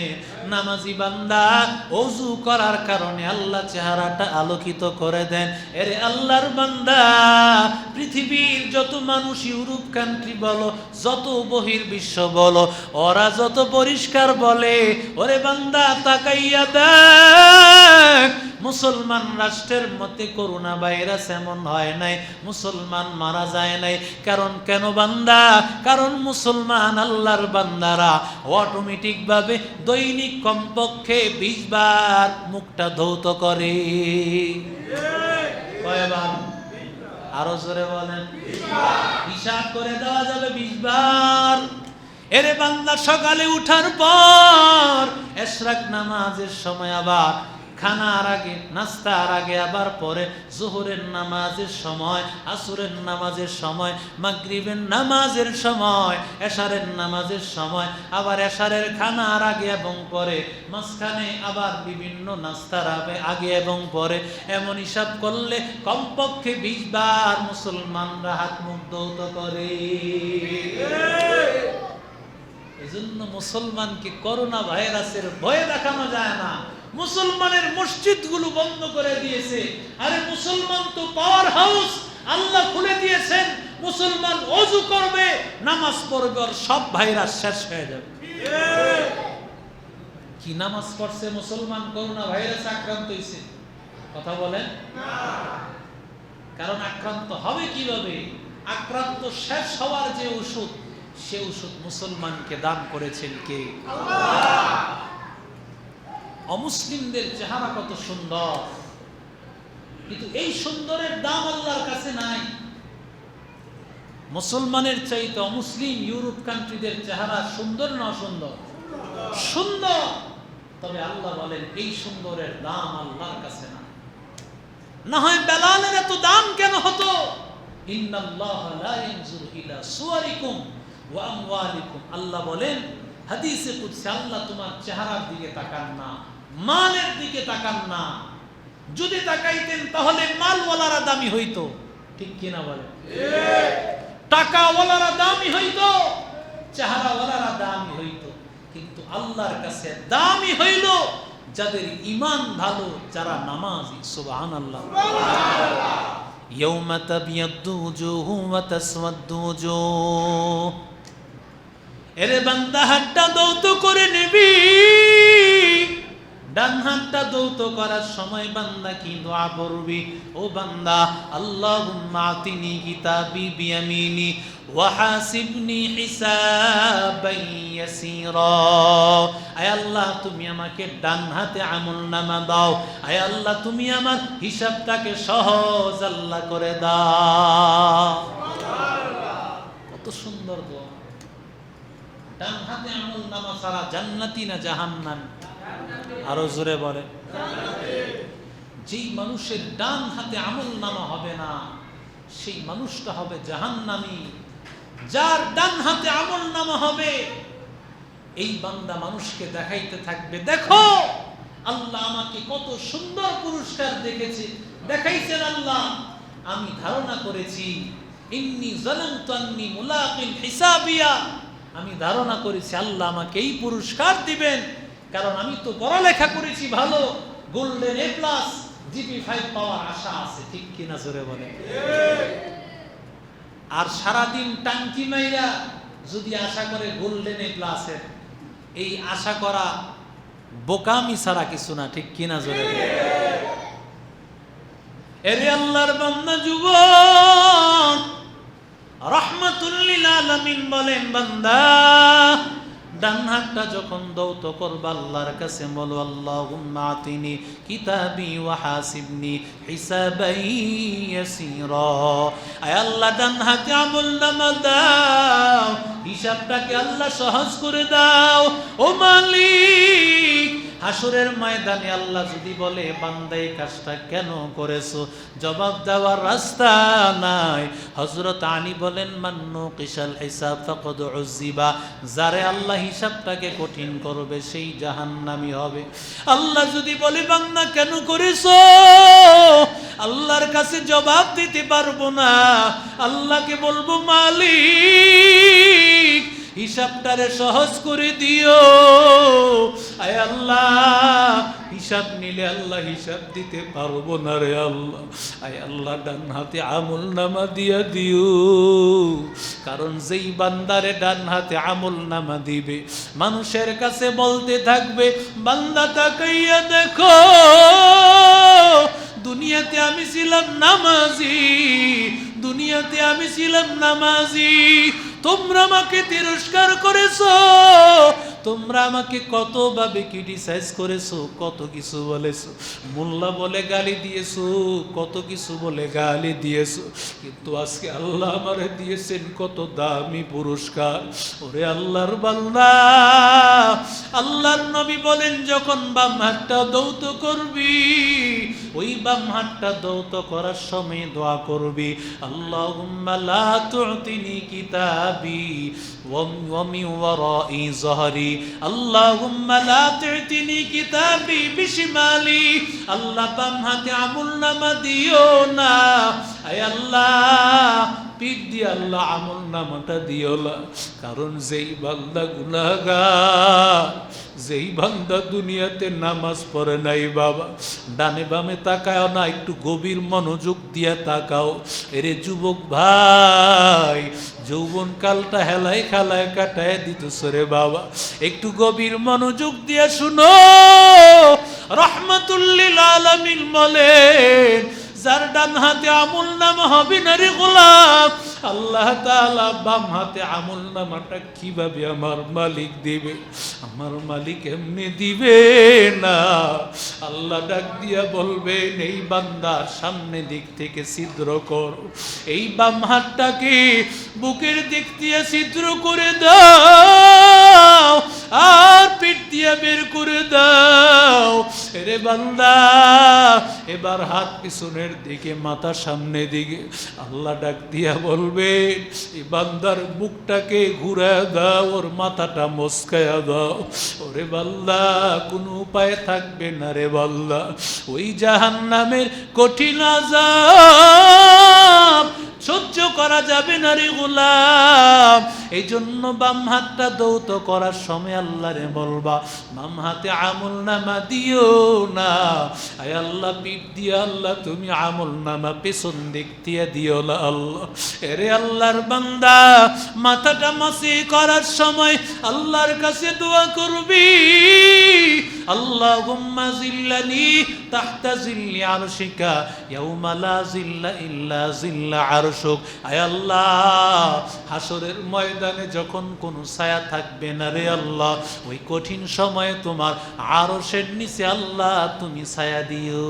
নামাজি বান্দা ওযু করার কারণে আল্লাহ চেহারাটা আলোকিত করে দেন। এরে আল্লাহর বান্দা, পৃথিবীর যত মানুষ, ইউরোপ কান্ট্রি বলো, যত বহির্বিশ্ব বলো, ওরা যত পরিষ্কার বলে, ওরে বান্দা তাকাইয়া দেখ, মুসলমান রাষ্ট্রের মধ্যে করোনা ভাইরাস এমন হয় নাই, মুসলমান মারা যায় নাই। কারণ কেন বান্দা? কারণ মুসলমান আল্লাহর বান্দারা অটোমেটিক ভাবে দৈনিক কমপক্ষে 20 বার মুখটা ধৌত করে। কয়বার? আরো জোরে বলেন, হিসাব করে দেওয়া যাবে 20 বার। এরে বান্দা, সকালে উঠার পর ইশরাক নামাজের সময়, আবার খানার আগে, নাস্তার আগে, আবার পরে যোহরের নামাজের সময়, আসরের নামাজের সময়, মাগরিবের নামাজের সময়, এশারের নামাজের সময়, আবার এশারের খানার আগে এবং পরে, মাঝখানে আবার বিভিন্ন নাস্তার আগে এবং পরে, এমন হিসাব করলে কমপক্ষে 20 বার মুসলমানরা হাত মুখ ধৌত করে। এজন্য মুসলমানকে করোনা ভাইরাসের ভয়ে দেখানো যায় না। মুসলমানের মসজিদগুলো বন্ধ করে দিয়েছে। আরে মুসলমান তো পাওয়ার হাউস, আল্লাহ খুলে দিয়েছেন। মুসলমান ওযু করবে, নামাজ পড়বে, আর সব ভাইরাস শেষ হয়ে যাবে। কি নামাজ পড়ছে মুসলমান, করোনা ভাইরাসে আক্রান্ত হয়েছে? কথা বলেন না। কারণ আক্রান্ত হবে কিভাবে? আক্রান্ত শেষ হওয়ার যে ওষুধ, সে ওষুধ মুসলমানকে দান করেছেন কে? আল্লাহ। অমুসলিমদের চেহারা কত সুন্দর, কিন্তু এই সুন্দরের দাম আল্লাহর কাছে নাই। মুসলমানের চাইতে অমুসলিম ইউরোপ কান্ট্রিদের চেহারা সুন্দর না অসুন্দর? সুন্দর। তবে আল্লাহ বলেন এই সুন্দরের দাম আল্লাহর কাছে না। না হয় বেলালের এত দাম কেন হতো? ইন্নাল্লাহা লা ইয়ানজুরু ইলা সুওয়ারিকুম ওয়া আমওয়ালিকুম। আল্লাহ বলেন হাদিসে কুদসি, আল্লাহ তোমার চেহারার দিকে তাকান না, মালের দিকে তাকান না। যদি তাকাইতেন তাহলে মালওয়ালারা দামি হইতো, ঠিক কিনা বলেন? টাকাওয়ালারা দামি হইতো, চেহারাওয়ালারা দামি হইতো। কিন্তু আল্লাহর কাছে দামি হইল যাদের ঈমান ভালো, যারা নামাজি। সুবহানাল্লাহ। ইয়াউমা তাবিয়াদ্দু ওজুহু ওয়া তাসওয়াদ্দু ওজুহ। এরে বান্দা, হাতটা দৌত করে নিবি। ডান হাতটা দৌত করার সময় বান্দা কি দোয়া করবি? ও বান্দা, আল্লাহুম্মা আতিনি কিতাবি বিয়ামিনি ওয়া হাসিবনি হিসাবান ইয়াসীরা। আয় আল্লাহ, তুমি আমাকে ডান হাতে আমলনামা দাও। আয় আল্লাহ, তুমি আমার হিসাবটাকে সহজ আল্লাহ করে দাও। সুবহানাল্লাহ। কত সুন্দর দোয়া। ডান হাতে আমলনামা ছাড়া জান্নাতি না জাহান্নামী? আরো জোরে বলে। যেই মানুষের ডান হাতে আমলনামা হবে না, সেই মানুষটা হবে জাহান্নামী। যার ডান হাতে আমলনামা হবে, এই বান্দা মানুষকে দেখাইতে থাকবে, দেখো আল্লাহ আমাকে কত সুন্দর পুরস্কার দেখাইছেন আল্লাহ। আমি ধারণা করেছি ইন্নী যালামতু আন্নী মুলাকিন হিসাবিয়া, আমি ধারণা করেছি আল্লাহ আমাকে এই পুরস্কার দিবেন, কারণ আমি তো পড়ালেখা করেছি ভালো, গোল্ডেন A+, GP5 পাওয়ার আশা আছে, ঠিক কিনা জোরে বলে। আর সারাদিন টাঙ্কি মাইরা যদি আশা করে গোল্ডেন A+, এই আশা করা বোকামি ছাড়া কিছু না, ঠিক কিনা জোরে বলে। এরে আল্লাহর বান্দা যুবক, রাহমাতুল লিল আলামিন বলেন, বান্দা ডান হাতটা যখন দৌত করবা আল্লাহর কাছে বলো, আল্লাহুম্মা আতিনি কিতাবি ওয়া হাসিবনি হিসাবান ইয়াসীরা। আয় আল্লাহ, ডান হাতে আমলনামা দাও, হিসাবটাকে আল্লাহ সহজ করে দাও। ও মালিক, হাসরের ময়দানে আল্লাহ যদি বলে বান্দা এই কাজটা কেন করেছো, জবাব দেওয়ার রাস্তা নাই। হযরত আলী বলেন, মান নুকিশাল হিসাব ফাকাদ উযিবা। যারে আল্লাহ হিসাবটাকে কঠিন করবে সেই জাহান্নামী হবে। আল্লাহ যদি বলে বান্দা কেন করেছো, আল্লাহর কাছে জবাব দিতে পারবো না। আল্লাহকে বলবো, মালিক হিসাবটারে সহজ করে দিও। আয় আল্লাহ, হিসাব নিলে আল্লাহ হিসাব দিতে পারবো না রে আল্লাহ। আয় আল্লাহ, ডান হাতে আমলনামা দিয়া দিও। কারণ যেই বান্দারে ডান হাতে আমলনামা দিবে, মানুষের কাছে বলতে থাকবে, বান্দা তাকাইয়া দেখো, দুনিয়াতে আমি ছিলাম নামাজি, দুনিয়াতে আমি ছিলাম নামাজি, তোমরা আমাকে তিরস্কার করেছো, তোমরা আমাকে কতভাবে ক্রিটিসাইজ করেছো, কত কিছু বলেছো, মোল্লা বলে গালি দিয়েছো, কত কিছু বলে গালি দিয়েছো, কিন্তু আজকে আল্লাহ আমারে দিয়েছেন কত দামি পুরস্কার। ওরে আল্লাহর বান্দা, আল্লাহর নবী বলেন যখন বাম হাতটা দৌত করবি, ওই বাম হাতটা দৌত করার সময় দোয়া করবি, আল্লাহুম্মা লা তু'তিনি কিতাবি ওয়া মিন ওয়ারাই যহরি, আল্লাহুম্মা লা তু'তিনি কিতাবি বিশিমালি, আল্লাহ বাম হাতে আমলনামা দিও না, আয় আল্লাহ পিঠ দিয়ে আল্লাহ আমলনামাটা দিও না। কারণ যেই বান্দা গুনাহগার, যেই বান্দা দুনিয়াতে নামাজ পড়ে নাই বাবা, ডানে বামে তাকাও না, একটু গভীর মনোযোগ দিয়ে তাকাও। এরে যুবক ভাই, যৌবন কালটা হেলায় খেলায় কাটায় দিতেছ রে বাবা, একটু গভীর মনোযোগ দিয়ে শুনো। রাহমাতুল লিল আলামিন বলেন, যার ডান হাতে আমলনামা হবে না রে গোলাম, আল্লাহ তাআলা বাম হাতে আমলনামাটা কিভাবে আমার মালিক দিবে? আমার মালিক এমনি দিবে না। আল্লাহ ডাক দিয়া বলবেন, এই বান্দার সামনে দিক থেকে ছিদ্র কর, এই বাম হাতটাকে বুকের দিক দিয়ে ছিদ্র করে দাও, আর পিঠ দিয়ে বের করে দাও। রে বান্দা, এবার হাত পিছনের দিকে, মাথা সামনে দিকে। আল্লাহ ডাক দিয়া বলবেন, এই বান্দার মুখটাকে ঘুরে দাও, ওর মাথাটা মস্কায়া দাও। ওরে বান্দা, কোনো উপায় থাকবে না রে বান্দা, ওই জাহান্নামের কঠিন আযাব সহ্য করা যাবে না রে গোলাম। এই জন্য বাম হাতটা দৌত করার সময় আল্লাহরে বলবা, বাম হাতে আমলনামা দিও না, আয় আল্লাহ পিঠ দিয়ে আল্লাহ তুমি আমলনামা পেছন দিক দিয়ে দিও না আল্লাহ। এরে আল্লাহর বান্দা, মাথাটা মাসি করার সময় আল্লাহর কাছে দোয়া করবি, আল্লাহুম্মা জিল্লানি তাহতা জিল্লি আরশিকা ইয়াউমা লা জিল্লা ইল্লা জিল্লা আরশুক। আয় আল্লাহ, হাসরের ময়দানে যখন কোনো ছায়া থাকবে না রে আল্লাহ, ওই কঠিন সময়ে তোমার আরশের নিচে আল্লাহ তুমি ছায়া দিও।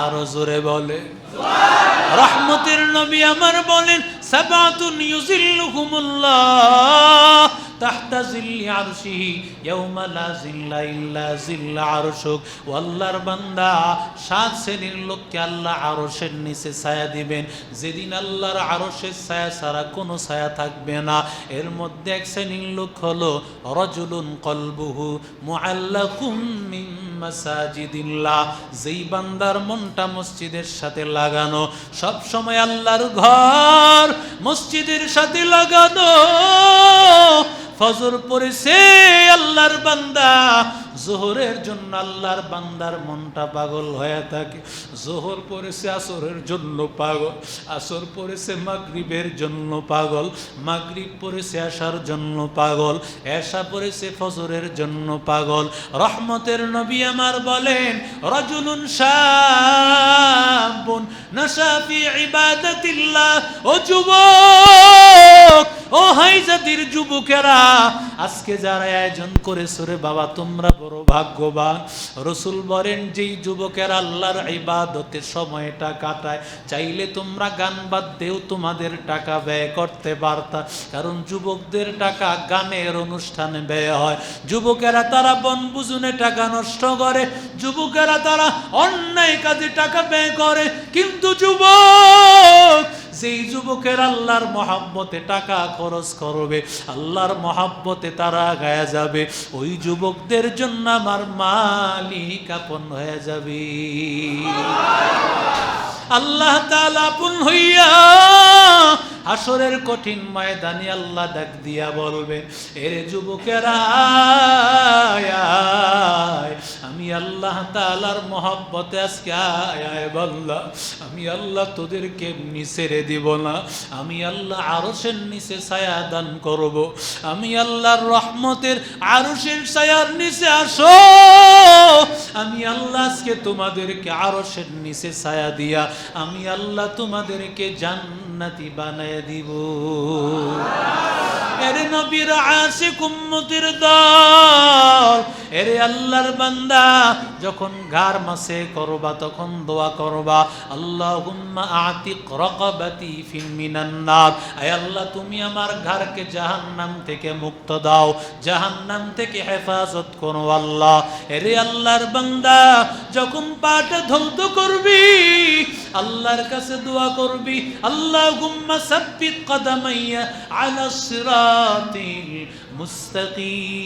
আরো জোরে বলে রহমতের নবী আমার বলেন, সাবাতুন ইউজিল্লুহুমুল্লাহ তাহতা জিল্লি আরশিহি ইয়াউমা লা জিল্লা ইল্লা জিল্লা আরশুক। ও আল্লাহর বান্দা, 7 শ্রেণীর লোককে আল্লাহ আরশের নিচে ছায়া দিবেন, যেদিন আল্লাহর আরশের ছায়া ছাড়া কোনো ছায়া থাকবে না। এর মধ্যে এক শ্রেণীর লোক হলো রাজুলুন কলবুহু মুআল্লাকুম মিন মাসাজিদিল্লাহ, যেই বান্দার মনটা মসজিদের সাথে লাগানো, সব সময় আল্লাহর ঘর মসজিদের সাথে লাগানো। ফজর পড়েছে আল্লাহর বান্দা, জোহরের জন্য আল্লাহর বান্দার মনটা পাগল হয়ে থাকে। জোহর পড়েছে আসরের জন্য পাগল, আসর পড়েছে মাগরিবের জন্য পাগল, মাগরিব পড়েছে এশার জন্য পাগল, এশা পড়েছে ফজরের জন্য পাগল। রহমতের নবী আমার বলেন, রাজুলুন শাবুন নাশা ফি ইবাদাতিল্লাহ। ও যুবক, ও হাই জাতির যুবকেরা, আজকে যারা আয়োজন করেছো রে বাবা, তোমরা বড় ভাগ্যবান। রাসূল বলেন, যেই যুবকেরা আল্লাহর ইবাদতে সময়টা কাটায়, চাইলে তোমরা গান বাদ দেও তোমাদের টাকা ব্যয় করতে পারতা, কারণ যুবকদের টাকা গানের অনুষ্ঠানে ব্যয় হয়। যুবকেরা তারা বনভোজনে টাকা নষ্ট করে, যুবকেরা তারা অন্যায় কাজে টাকা ব্যয় করে, কিন্তু যুবক, যেই যুবকের আল্লাহর মহাব্বতে টাকা খরচ করবে, আল্লাহর মহাব্বতে তারা গায়ে যাবে, ওই যুবকদের জন্য আমার মালিক আপন হয়ে যাবে। আল্লাহ তাআলা আপন হইয়া হাসরের কঠিন ময়দানে আল্লাহ ডাক দিয়া বলবে, এরে যুবকেরা, আমি আল্লাহ তাআলার মহব্বতে আজকে আয় বান্দা, আমি আল্লাহ তোদেরকে এমনি ছেড়ে দিব না, আমি আল্লাহ আরশের নিচে ছায়া দান করব, আমি আল্লাহর রহমতের আরশের ছায়ার নিচে আসো, আমি আল্লাহ আজকে তোমাদেরকে আরশের নিচে ছায়া দিয়া আমি আল্লাহ তোমাদেরকে জান্নাতি বানায় দিব। এরে নবীর আশিক উম্মতের দল, এরে আল্লাহর বান্দা, যখন ঘাড় মাসে করবা তখন দোয়া করবা, আল্লাহুম্মা আতিক রাকাবাতি ফিল মিনান নার, আয় আল্লাহ তুমি আমার ঘাড়কে জাহান্নাম থেকে মুক্ত দাও, জাহান্নাম থেকে হেফাজত করো আল্লাহ। এরে আল্লাহর বান্দা, যখন পাটা ধৌত করবি আল্লাহর কাছে দোয়া করবি, আল্লাহুম্মা সাব্বিত কদামাইয়া আলাস সিরাতিল মুস্তাকিম।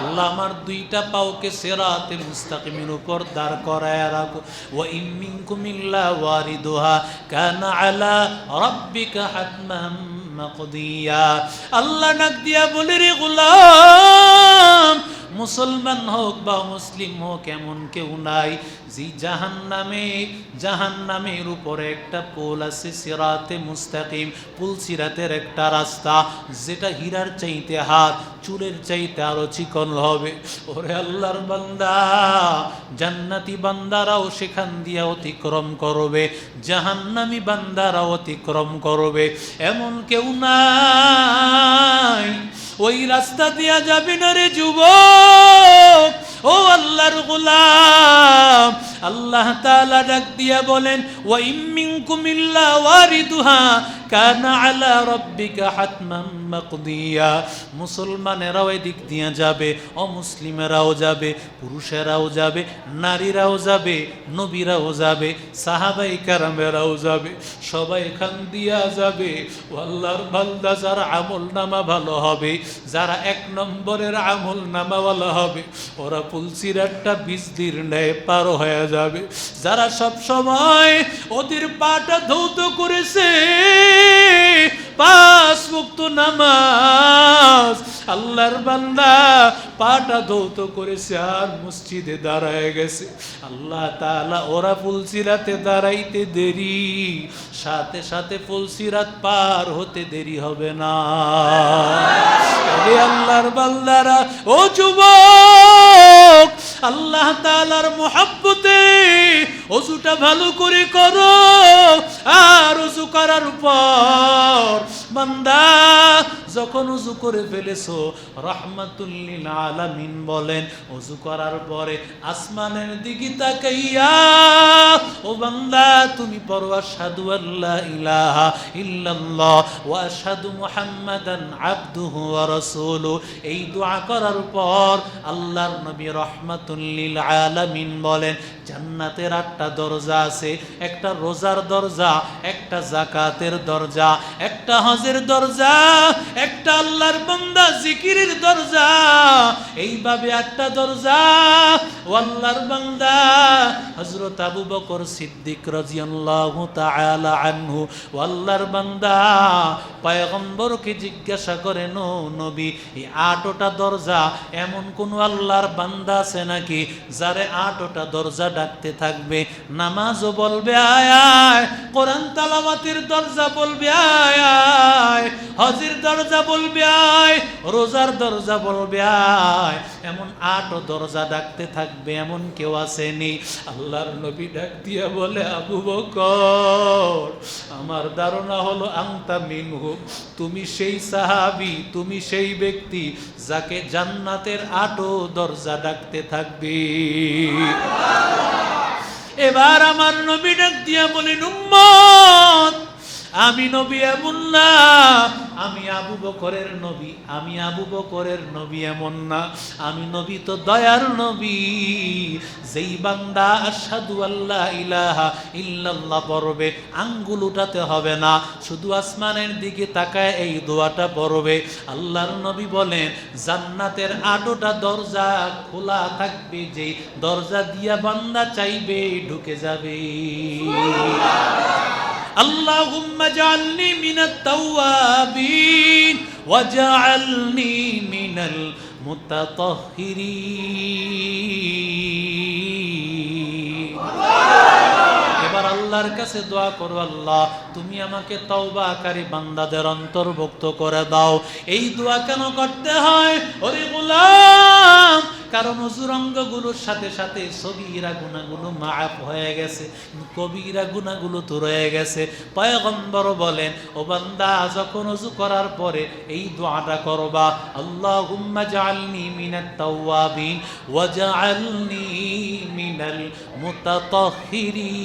আল্লাহ আমার দুইটা পাওকে সিরাতে মুস্তাকিমের উপর দাঁড় করায় রাখো। ওয়া ইন মিনকুম ইল্লা ওয়ারিদুহা কানা আলা রাব্বিকা হাতমান মাকদিয়া। আল্লাহ ডাক দিয়া বলে, রে গোলাম, মুসলমান হোক বা মুসলিম হোক এমন কেউ নাই যে জাহান্নামের উপরে একটা পোল আছে, সিরাতে মুস্তাকিম, পুল সিরাতের একটা রাস্তা যেটা হীরার চাইতে হাত, চুলের চাইতে আরো চিকন হবে। ওরে আল্লাহর বান্দা, জান্নাতি বান্দারাও সেখান দিয়ে অতিক্রম করবে, জাহান্নামী বান্দারাও অতিক্রম করবে, এমন কেউ নাই। ওই রাস্তা দিয়া যাবি না রে যুবক, ও আল্লাহর গোলাম। আল্লাহ তাআলা ডাক দিয়া বলেন, ওয়া ইম মিনকুম ইল্লা ওয়ারিদুহা কানা আলা রাব্বিকা হাতমান মাকদিয়া। মুসলমানেরাও এদিক দিয়া যাবে, অমুসলিমেরাও যাবে, পুরুষেরাও যাবে, নারীরাও যাবে, নবীরাও যাবে, সাহাবায়ে কেরামেরাও যাবে, সবাই এখান দিয়া যাবে। ও আল্লাহর বান্দা, যারা আমল নামা ভালো হবে, যারা 1 নম্বরের আমল নামাওয়ালা হবে, ওরা পুলসিরাতটা বিজলির ন্যায় পার হয়ে যাবে। যারা সব সময় ওদের পাটা ধৌত করেছে, 5 ওয়াক্ত নামাজ, আল্লাহর বান্দা পাটা ধৌত করেছে আর মসজিদে দাঁড়ায় গেছে, আল্লাহ তাআলা ওরা পুলসিরাতে দাঁড়াইতে দেরি, সাথে সাথে পুলসিরাত পার হতে দেরি হবে না। আল্লাহর বান্দারা, ও যুবক, আল্লাহ তাআলার মুহাব্বতে ওযুটা ভালো করে করো, আর ওযু করার পর বান্দা যখন ওযু করে ফেলেছো, রাহমাতুল লিল আলামিন বলেন, ওযু করার পরে আসমানের দিকে তাকাইয়া, ও বান্দা তুমি পড়ো আশহাদু আল্লা ইলাহা ইল্লাল্লাহ ওয়া আশহাদু মুহাম্মাদান আবদুহু ওয়া রাসূলুহু। এই দোয়া করার পর আল্লাহর নবী রাহমাতুল লিল আলামিন বলেন, জান্নাতের 8টা দরজা আছে, একটা রোজার দরজা, একটা যাকাতের দরজা, একটা হজের দরজা, একটা আল্লাহর বান্দা জিকিরের দরজা, এইভাবে 8টা দরজা। ও আল্লাহর বান্দা হযরত আবু বকর সিদ্দিক রাদিয়াল্লাহু তাআলা আনহু, ও আল্লাহর বান্দা পয়গম্বরকে জিজ্ঞাসা করেন, ও নবী, এই 8টা দরজা এমন কোন আল্লাহর বান্দা আছে নাকি যারে 8টা দরজা ডাকতে থাকবে? নামাজও বলবে আয় আয়, কোরআন তেলাওয়াতের দরজা বলবে আয় আয়, হজের দরজা বলবে আয়, রোজার দরজা বলবে আয়, এমন 8 দরজা ডাকতে থাকবে, এমন কেউ আসেনি। আল্লাহর নবী ডাক দিয়া বলে, আবু বকর, আমার ধারণা হলো আনতা মিনহু, তুমি সেই সাহাবী, তুমি সেই ব্যক্তি যাকে জান্নাতের 8 দরজা ডাকতে থাকবে। এবার আমার নবী ডাক দিয়া বলেন, উম্মত, আমি নবী এমন না, আমি আবু বকরের নবী, আমি আবু বকরের নবী এমন না, আমি নবী তো দয়ার নবী। যেই বান্দা আশহাদু আল্লা ইলাহা ইল্লাল্লাহ পড়বে, আঙ্গুল উঠাতে হবে না, শুধু আসমানের দিকে তাকায় এই দোয়াটা পড়বে। আল্লাহর নবী বলেন, জান্নাতের 8টা দরজা খোলা থাকবে, যেই দরজা দিয়া বান্দা চাইবে ঢুকে যাবে। আল্লাহুম্মা জাআলনি মিনাত তাওয়াবিন ওয়াজআলনি মিনাল মুতাতাহহিরিন। এবার আল্লাহর কাছে দোয়া করো, আল্লাহ তুমি আমাকে তওবাকারী বান্দাদের অন্তর্ভুক্ত করে দাও। এই দোয়া কেন করতে হয়? ওরে গোলাম, কারণ অজুর অঙ্গগুলোর সাথে সাথে সগীরা গুনাহগুলো মাফ হয়ে গেছে, কবিরা গুনাহগুলো তো রয়ে গেছে। পয়গম্বর বলেন, ও বান্দা যখন ওযু করার পরে এই দোয়াটা করবা, আল্লাহুম্মা জাআলনি মিনাত তাওয়াবিন ওয়া জাআলনি মিনাল মুতাতাহহিরিন।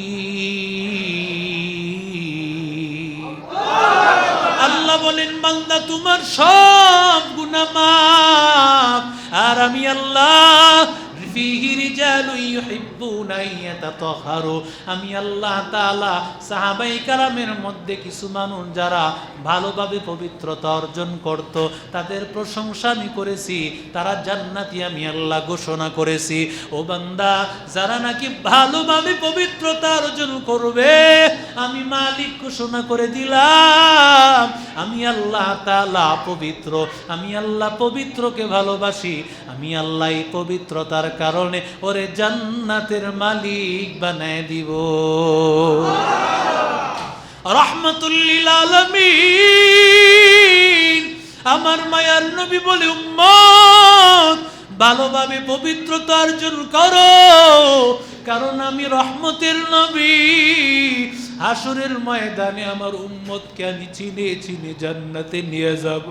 আল্লাহ বলেন, বান্দা তোমার সব গুনাহ মাফ, আর আমি আল্লাহ ফিহি রিজালুন ইউহিব্বুনা ইয়াতাতাহহারু, আমি আল্লাহ তাআলা সাহাবায়ে কেরামের মধ্যে কিছু মানুষ যারা ভালোভাবে পবিত্রতা অর্জন করত, তাদের প্রশংসা আমি করেছি, তারা জান্নাতি আমি আল্লাহ ঘোষণা করেছি। ও বান্দা, যারা নাকি ভালোভাবে পবিত্রতা অর্জন করবে, আমি মালিক ঘোষণা করে দিলাম, আমি আল্লাহ তাআলা পবিত্র, আমি আল্লাহ পবিত্রকে ভালোবাসি, আমি আল্লাহ এই পবিত্রতার কারণে ওরে জান্নাতের মালিক বানায় দিব। রাহমাতুল লিল আলামিন। আমার মায়ার নবী বলে, উম্মত ভালোভাবে পবিত্রতা অর্জন করো, কারণ আমি রহমতের নবী। হাসরের ময়দানে আমার উম্মতকে আমি চিনে চিনে জান্নাতে নিয়ে যাব।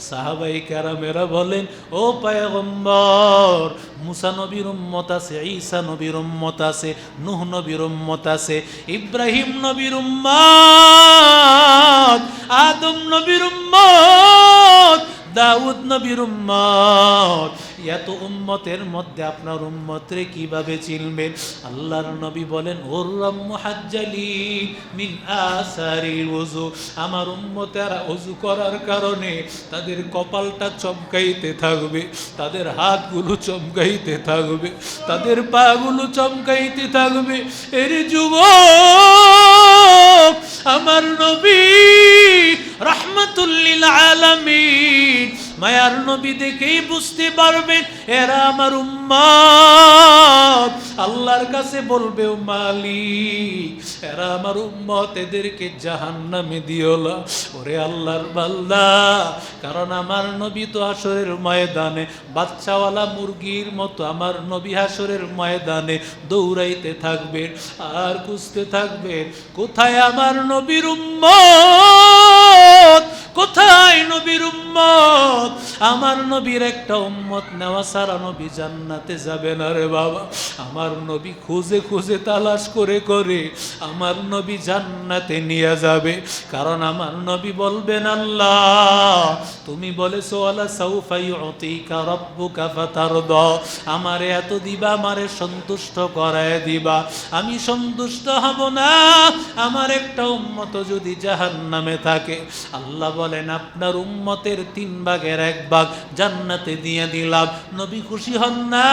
সাহাবায়ে কেরামেরা বলেন, ও পয়গম্বর, মুসা নবীর উম্মত আছে, ঈসা নবীর উম্মত আছে, নূহ নবীর উম্মত আছে, ইব্রাহিম নবীর উম্মত, আদম নবীর উম্মত, দাউদ নবীর উম্মত। এত উম্মতের মধ্যে আপনার উম্মতরে কিভাবে চিনবেন? আল্লাহর নবী বলেন, উররাম মুহাজ্জালিন মিন আসারিল ওযু, আমার উম্মতেরা ওযু করার কারণে তাদের কপালটা চমকাইতে থাকবে, তাদের হাতগুলো চমকাইতে থাকবে, তাদের পাগুলো চমকাইতে থাকবে। এর যুবক, আমার নবী রাহমাতুল লিল আলামিন, মায়ার নবী দেখেই বুঝতে পারবেন এরা আমার উম্মত। আল্লাহর কাছে বলবে, ও মালিক, এরা আমার উম্মত, এদেরকে জাহান্নামে দিও না। ওরে আল্লাহর বান্দা, কারণ আমার নবী তো হাসরের ময়দানে বাচ্চাওয়ালা মুরগির মতো আমার নবী হাসরের ময়দানে দৌড়াইতে থাকবেন আর খুঁজতে থাকবেন, কোথায় আমার নবীর উম্মত, কোথায় নবীর উম্মত। আমার নবীর একটা উম্মত নেওয়া সারা নবী জান্নাতে যাবে না রে বাবা। আমার নবী খুঁজে খুঁজে তালাশ করে করে আমার নবী জান্নাতে নিয়ে যাবে, কারণ আমার নবী বলবেন, আল্লাহ তুমি বলেছো আলা সাউফা ইউতিকা রাব্বুকা ফাতারদা, আমারে এত দিবা, আমারে সন্তুষ্ট করায় দিবা, আমি সন্তুষ্ট হব না আমার একটা উম্মত যদি জাহান্নামে থাকে। আল্লাহ বলেন, আপনার উম্মতের 3 ভাগের 1 ভাগ জান্নাতে দিয়ে দিলাম। নবী খুশি হন না?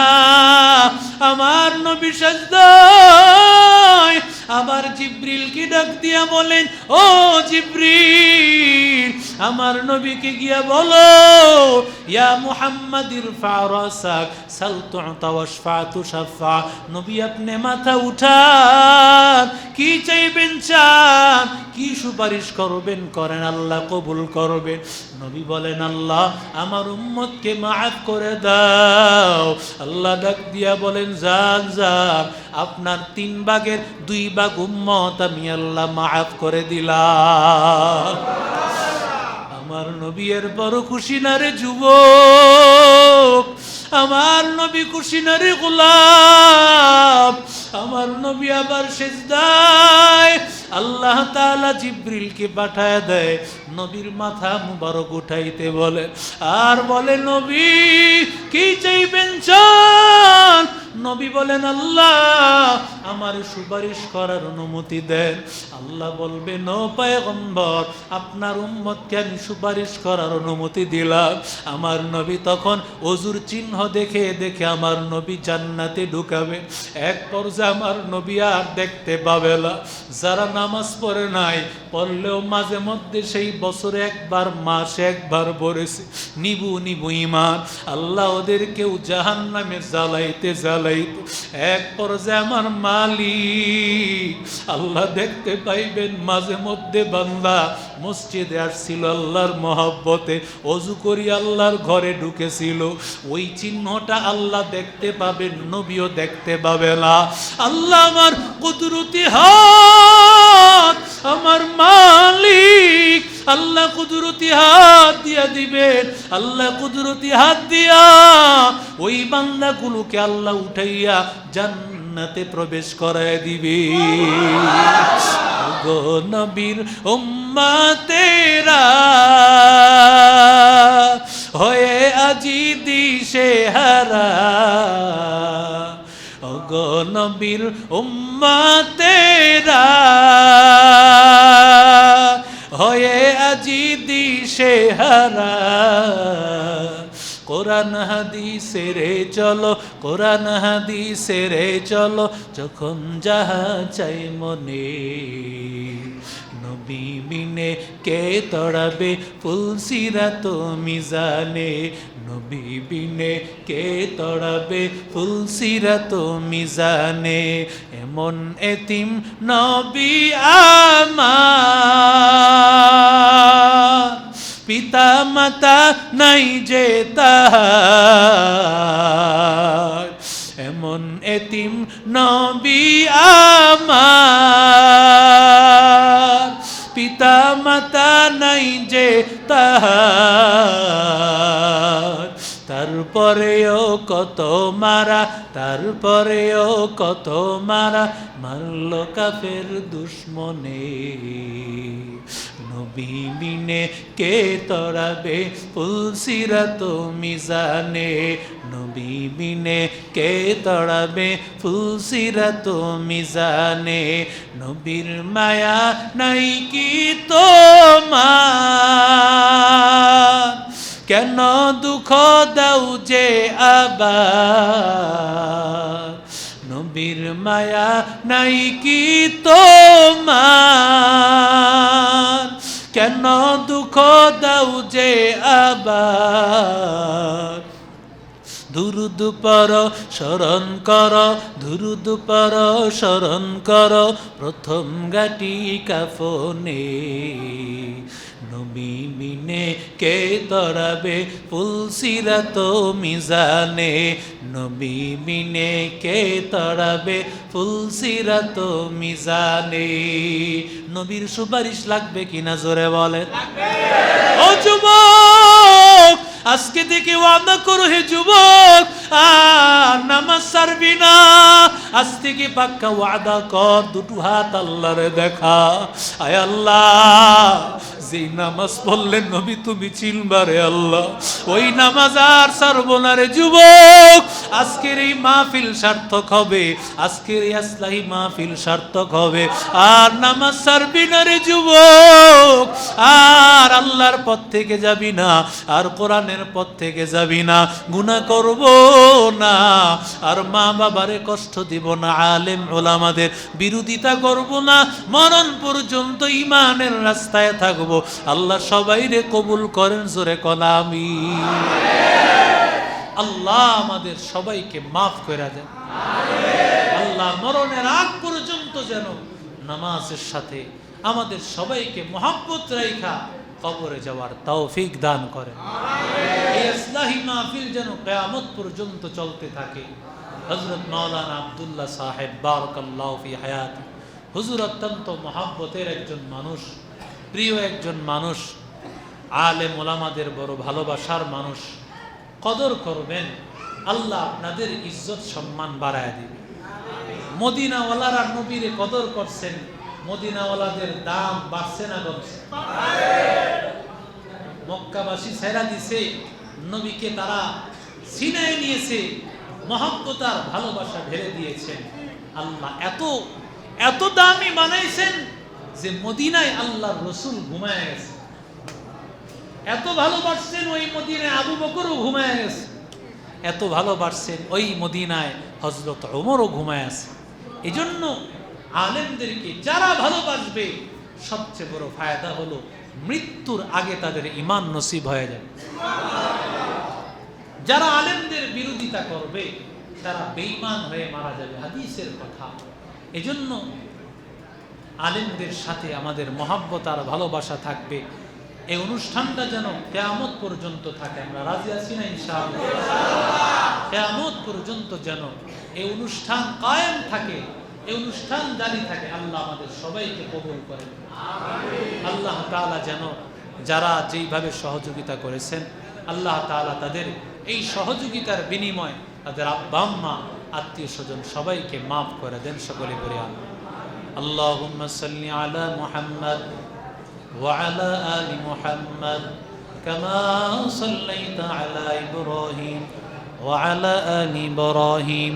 আমার নবী সাজদায় আবার জিবরিলকে ডাক দিয়া বলেন, ও জিবরিল, আমার নবীকে গিয়া বলো, ইয়া মুহাম্মাদির ফারাসাক সাল তুতা ওয়াশফা তুশাফা, নবী আপনি মাথা উঠান, কি চাইবেন চান, কি সুপারিশ করবেন করেন, আল্লাহ কবুল করবেন। নবী বলেন, আল্লাহ আমার উম্মতকে মাফ করে দাও। আল্লাহ ডাক দিয়া বলেন, যান যান, আপনার 3 ভাগের 2 ভাগ উম্মত আমি আল্লাহ মাফ করে দিলাম। আমার নবী এর বড় খুশি না রে যুবক, আমার নবী খুশি না রে গোলাম। আমার নবী আবার সিজদায় আল্লাহ তাআলা জিবরিলকে পাঠায় দেয়, নবীর মাথা মুবারক উঠাইতে বলে, আর বলে, নবী কি চাইবেন চান? নবী বলেন, আল্লাহ আমার সুপারিশ করার অনুমতি দেন। আল্লাহ বলবেন, ও পয়গম্বর, আপনার উম্মতকে আমি সুপারিশ করার অনুমতি দিলাম। আমার নবী তখন ওযুর চিহ্ন দেখে দেখে আমার নবী জান্নাতে ঢুকাবে। এক পর্যায়ে আমার নবী আর দেখতে পাবে না। যারা নামাজ পড়ে নাই, পড়লেও মাঝে মধ্যে সেই বছরে একবার, মাসে একবার পড়েছে, নিবু নিবু ঈমান, আল্লাহ ওদেরকেও জাহান্নামে জ্বালাইতে জ্বালাইতে এক পর্যায়ে আমার মা মালিক। আল্লাহ দেখতে পাইবেন মাঝে মধ্যে বান্দা মসজিদে আসছিল আল্লাহর মহব্বতে, অজু করি আল্লাহর ঘরে ঢুকেছিল, ওই চিহ্নটা আল্লাহ দেখতে পাবেন, নবীও দেখতে পাবে না। আল্লাহ আমার কুদরতি হাত, আমার মালিক আল্লাহ কুদরতি হাত দিয়া দিবেন। আল্লাহ কুদরতি হাত দিয়া ওই বান্দাগুলোকে আল্লাহ উঠাইয়া জান্নাতে প্রবেশ করায় দিবে। গো নবীর উম্মতেরা হয়ে আজি দিশে হারা, গো নবীর উম্মতেরা হয়ে আজি দিশে হারা। কোরআন হাদিসের চলো, কোরআন হাদিসের চলো, যখন যাহা চাই মনে। নবী বিনে কে তড়াবে ফুলসিরাত মিজানে, নবী বিনে কে তড়াবে ফুলসিরাত মিজানে। এমন এতিম নবী আমার, পিতা মাতা নাই যে তাহার। এমন এতিম নবী আমার, পিতা মাতা নাই যে তাহার। তারপরেও কত মারা, তারপরেও কত মারা, মারল কাফের দুশ্মনে। নবী বিনে কে তড়াবে ফুলসিরাত মিজানে, নবী বিনে কে তড়াবে ফুলসিরাত মিজানে। নবীর মায়া নাই কি তোমার, কেন দুঃখ দাও যে আবার। নবীর মায়া নাই কি তোমার, কেন দুঃখ দাও যে আবার। দুরুদ পর স্মরণ কর, দুরুদ পর স্মরণ কর, প্রথম গাটি কাফনে। নবী বিনে কে তড়াবে ফুলসিরাত মিজানে, নবী বিনে কে তড়াবে ফুলসিরাত মিজানে। নবীর সুপারিশ লাগবে কিনা জোরে বলেন। ও যুবক, আজকে থেকে ওয়াদা করো হে যুবক, আর নামাজ ছাড়বি না। আজ থেকে পাক্কা ওয়াদা কর, দুটো হাত আল্লাহরে দেখা। আয় আল্লাহ, যে নামাজ পড়লেন নবী তুমি চিনবারে আল্লাহ, ওই নামাজ আর ছাড়বো না রে যুবক। আজকের এই মাহফিল সার্থক হবে, আজকের এই আসলাহি মাহফিল সার্থক হবে। আর নামাজ ছাড়বি না রে যুবক, আর আল্লাহর পথ থেকে যাবি না, আর কোরআনের পথ থেকে যাবি না, গুনাহ করব না, আর মা বাবারে কষ্ট দিব না, আলেম ওলামাদের বিরোধিতা করব না, মরণ পর্যন্ত ঈমানের রাস্তায় থাকবো। আল্লাহ সবাইরে কবুল করেন, জোরে কলা আমিন। আল্লাহ আমাদের সবাইকে মাফ করে দেন। আল্লাহ মরণের আগ পর্যন্ত যেন নামাজের সাথে আমাদের সবাইকে মহব্বত রাইখা কবরে যাওয়ার তৌফিক দান করেন। এই ইসলাহি মাহফিল যেন কিয়ামত পর্যন্ত চলতে থাকে। হযরত মাওলানা আব্দুল্লাহ সাহেব বারাকাল্লাহু ফি হায়াতি, হুজুর অত্যন্ত মহব্বতের একজন মানুষ, প্রিয় একজন মানুষ, আলেম ওলামাদের বড় ভালোবাসার মানুষ। কদর করবেন, আল্লাহ আপনাদের ইজ্জত সম্মান বাড়ায় দিবে। মদিনাওয়ালারা নবীরে কদর করছেন, মদিনাওয়ালাদের দাম বাড়ছে না কমছে? মক্কাবাসী ছেড়া দিছে, নবীকে তারা সিনায় নিয়েছে, মহব্বত আর ভালোবাসা ঢেলে দিয়েছেন। আল্লাহ এত এত দামি বানাইছেন যে মদিনায় আল্লাহর রসুল ঘুমায় গেছে। এত ভালোবাসছেন ওই মদিনায় আবু বকরও ঘুমায় গেছে। এত ভালোবাসছেন ওই মদিনায় হযরত ওমরও ঘুমায় আছে। এই জন্য আলেমদেরকে যারা ভালোবাসবে সবচেয়ে বড় ফায়দা হলো মৃত্যুর আগে তাদের ঈমান নসিব হয়ে যাবে। যারা আলেমদের বিরোধিতা করবে তারা বেঈমান হয়ে মারা যাবে। হাদিসের কথা, এজন্য আলেমদের সাথে আমাদের মহাব্বত আর ভালোবাসা থাকবে। এই অনুষ্ঠানটা যেন কিয়ামত পর্যন্ত থাকে। আমরা রাজি আছি না ইনশাআল্লাহ? কিয়ামত পর্যন্ত যেন এই অনুষ্ঠান কায়েম থাকে, এই অনুষ্ঠান জারি থাকে। আল্লাহ আমাদের সবাইকে কবুল করেন। আল্লাহ তাআলা যেন যারা যেইভাবে সহযোগিতা করেছেন, আল্লাহ তাআলা তাদের এই সহযোগিতার বিনিময় তাদের আব্বা আম্মা আত্মীয় স্বজন সবাইকে মাফ করে দেন। সকলে বলি আমিন। আল্লাহুম্মা সাল্লি আলা মুহাম্মাদ ওয়া আলা আলি মুহাম্মাদ কামা সাল্লাইতা আলা ইব্রাহিম ওয়া আলা আলি ইব্রাহিম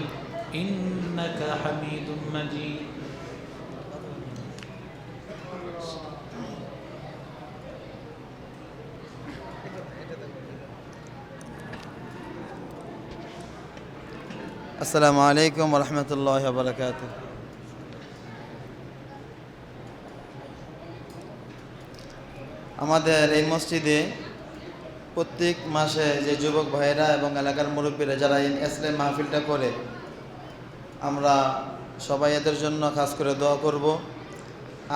ইন্নাকা হামিদুম মাজিদ। আসসালামু আলাইকুম ওয়া রাহমাতুল্লাহি ওয়া বারাকাতুহু। আমাদের এই মসজিদে প্রত্যেক মাসে যে যুবক ভাইয়েরা এবং এলাকার মুরব্বীরা যারা এই ইসলাম মাহফিলটা করে, আমরা সবাই এদের জন্য খাস করে দোয়া করব।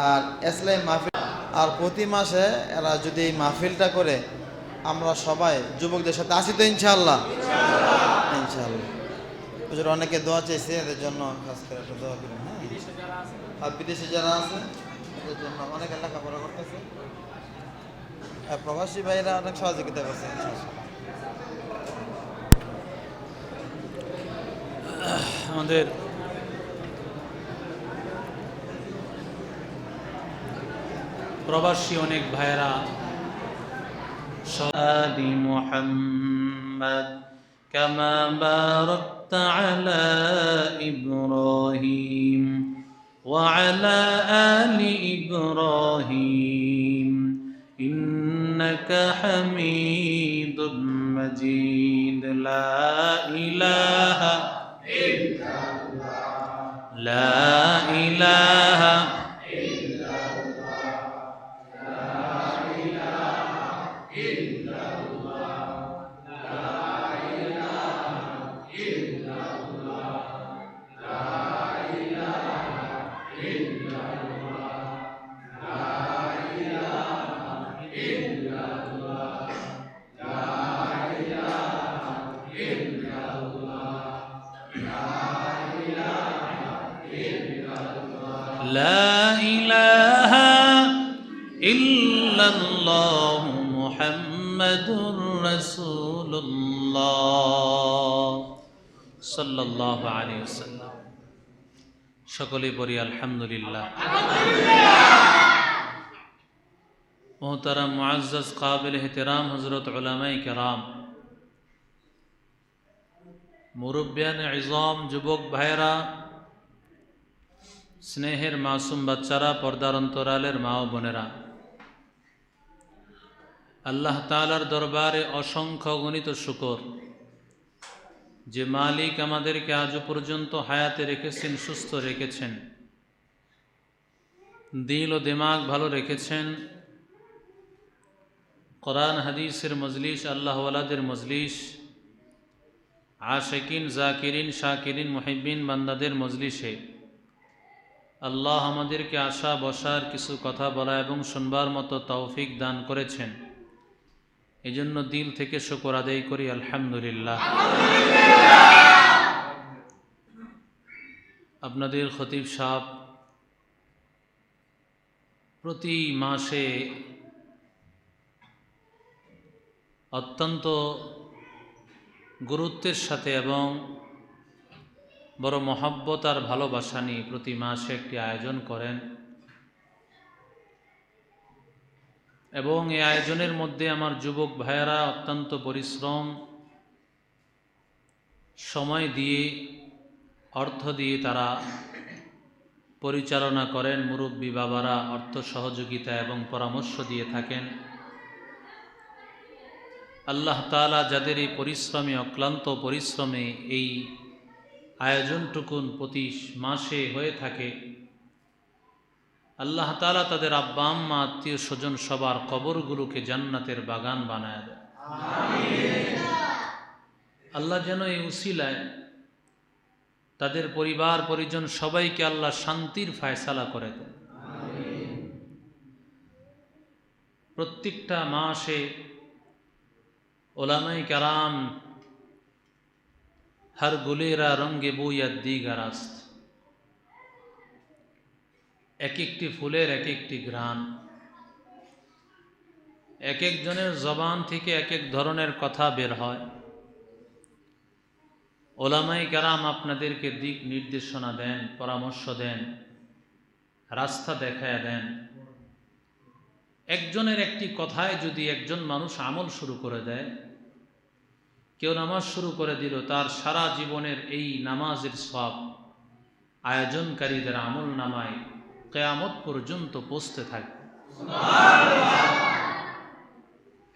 আর ইসলাম মাহফিল আর প্রতি মাসে এরা যদি এই মাহফিলটা করে, আমরা সবাই যুবকদের সাথে আসি তো ইনশাআল্লাহ। ইনশাআল্লাহ হুজুর অনেকে দোয়া চাইছে, এদের জন্য খাস করে একটা দোয়া করুন। হ্যাঁ, আর বিদেশে যারা আছে এদের জন্য অনেক লেখাপড়া করতেছে, প্রবাসী ভাইরা অনেক সহযোগিতা করছে। আমাদের প্রবাসী অনেক ভাইরা আলি মুহাম্মাদ কামা বারাকতা আলা ইব্রাহিম ওয়া আলা আলি ইব্রাহিম ইন্নাকা হামিদুম মাজিদ। লা ইলাহা ইল্লাল্লাহ, লা ইলাহা লা ইলাহা ইল্লাল্লাহ মুহাম্মাদুর রাসূলুল্লাহ সাল্লাল্লাহু আলাইহি ওয়াসাল্লাম। সকলে বলি আলহামদুলিল্লাহ। মোহতারাম মুআজ্জাজ কাবিল ইহতিরাম হযরত উলামায়ে কেরাম, মুরব্বিয়ান ইযাম, যুবক ভাইরা, স্নেহের মাসুম বাচ্চারা, পর্দার অন্তরালের মা ও বোনেরা, আল্লাহ তাআলার দরবারে অসংখ্য গণিত শুকর যে মালিক আমাদেরকে আজও পর্যন্ত হায়াতে রেখেছেন, সুস্থ রেখেছেন, দিল ও দিমাগ ভালো রেখেছেন। কোরআন হাদিসের মজলিস, আল্লাহ ওয়ালাদের মজলিস, আশিকিন, জাকিরিন, শাকিরিন, মুহিব্বিন বান্দাদের মজলিসে আল্লাহ আমাদেরকে আসা বসার, কিছু কথা বলা এবং শুনবার মতো তৌফিক দান করেছেন। এজন্য দিল থেকে শুকর আদায় করি আলহামদুলিল্লাহ। আপনাদের খতিব সাহেব প্রতি মাসে অত্যন্ত গুরুত্বের সাথে এবং বড় মহব্বত আর ভালোবাসা নিয়ে প্রতি মাসে একটি আয়োজন করেন, এবং এই আয়োজনের মধ্যে আমার যুবক ভাইয়েরা অত্যন্ত পরিশ্রম, সময় দিয়ে, অর্থ দিয়ে তারা পরিচালনা করেন। মুরব্বী বাবারা অর্থ সহযোগিতা এবং পরামর্শ দিয়ে থাকেন। আল্লাহ তাআলা যাদের এই পরিশ্রমে, অক্লান্ত পরিশ্রমে এই আয়োজনটুকুন প্রতি মাসে হয়ে থাকে, আল্লাহ তাআলা তাদের আব্বা আম্মা, আত্মীয় স্বজন সবার কবরগুলোকে জান্নাতের বাগান বানায় দেয়। আল্লাহ যেন এই উসিলায় তাদের পরিবার পরিজন সবাইকে আল্লাহ শান্তির ফায়সালা করে দেন। প্রত্যেকটা মাসে ওলামায়ে কেরাম हर गुलेरा रंगे बोया दीगर आस्त एक एकटी फुलेर एक एकटी घ्राण एक एक जनेर जबान थेके एक एक धरनेर कथा बेर हय। ओलामाए केराम आपनादेरके दिक निर्देशना देन, परामर्श देन, रास्ता देखाया देन। एकजनेर एकटी कथाय यदि एकजन मानुष आमल शुरू करे देय, केउ नामाज शुरू करे दिल, तार सारा जीवनेर एई नामाजेर सवाब आयोजनकारीदेर आमल नामाय कियामत पर्यन्त पौঁছতে থাকবে।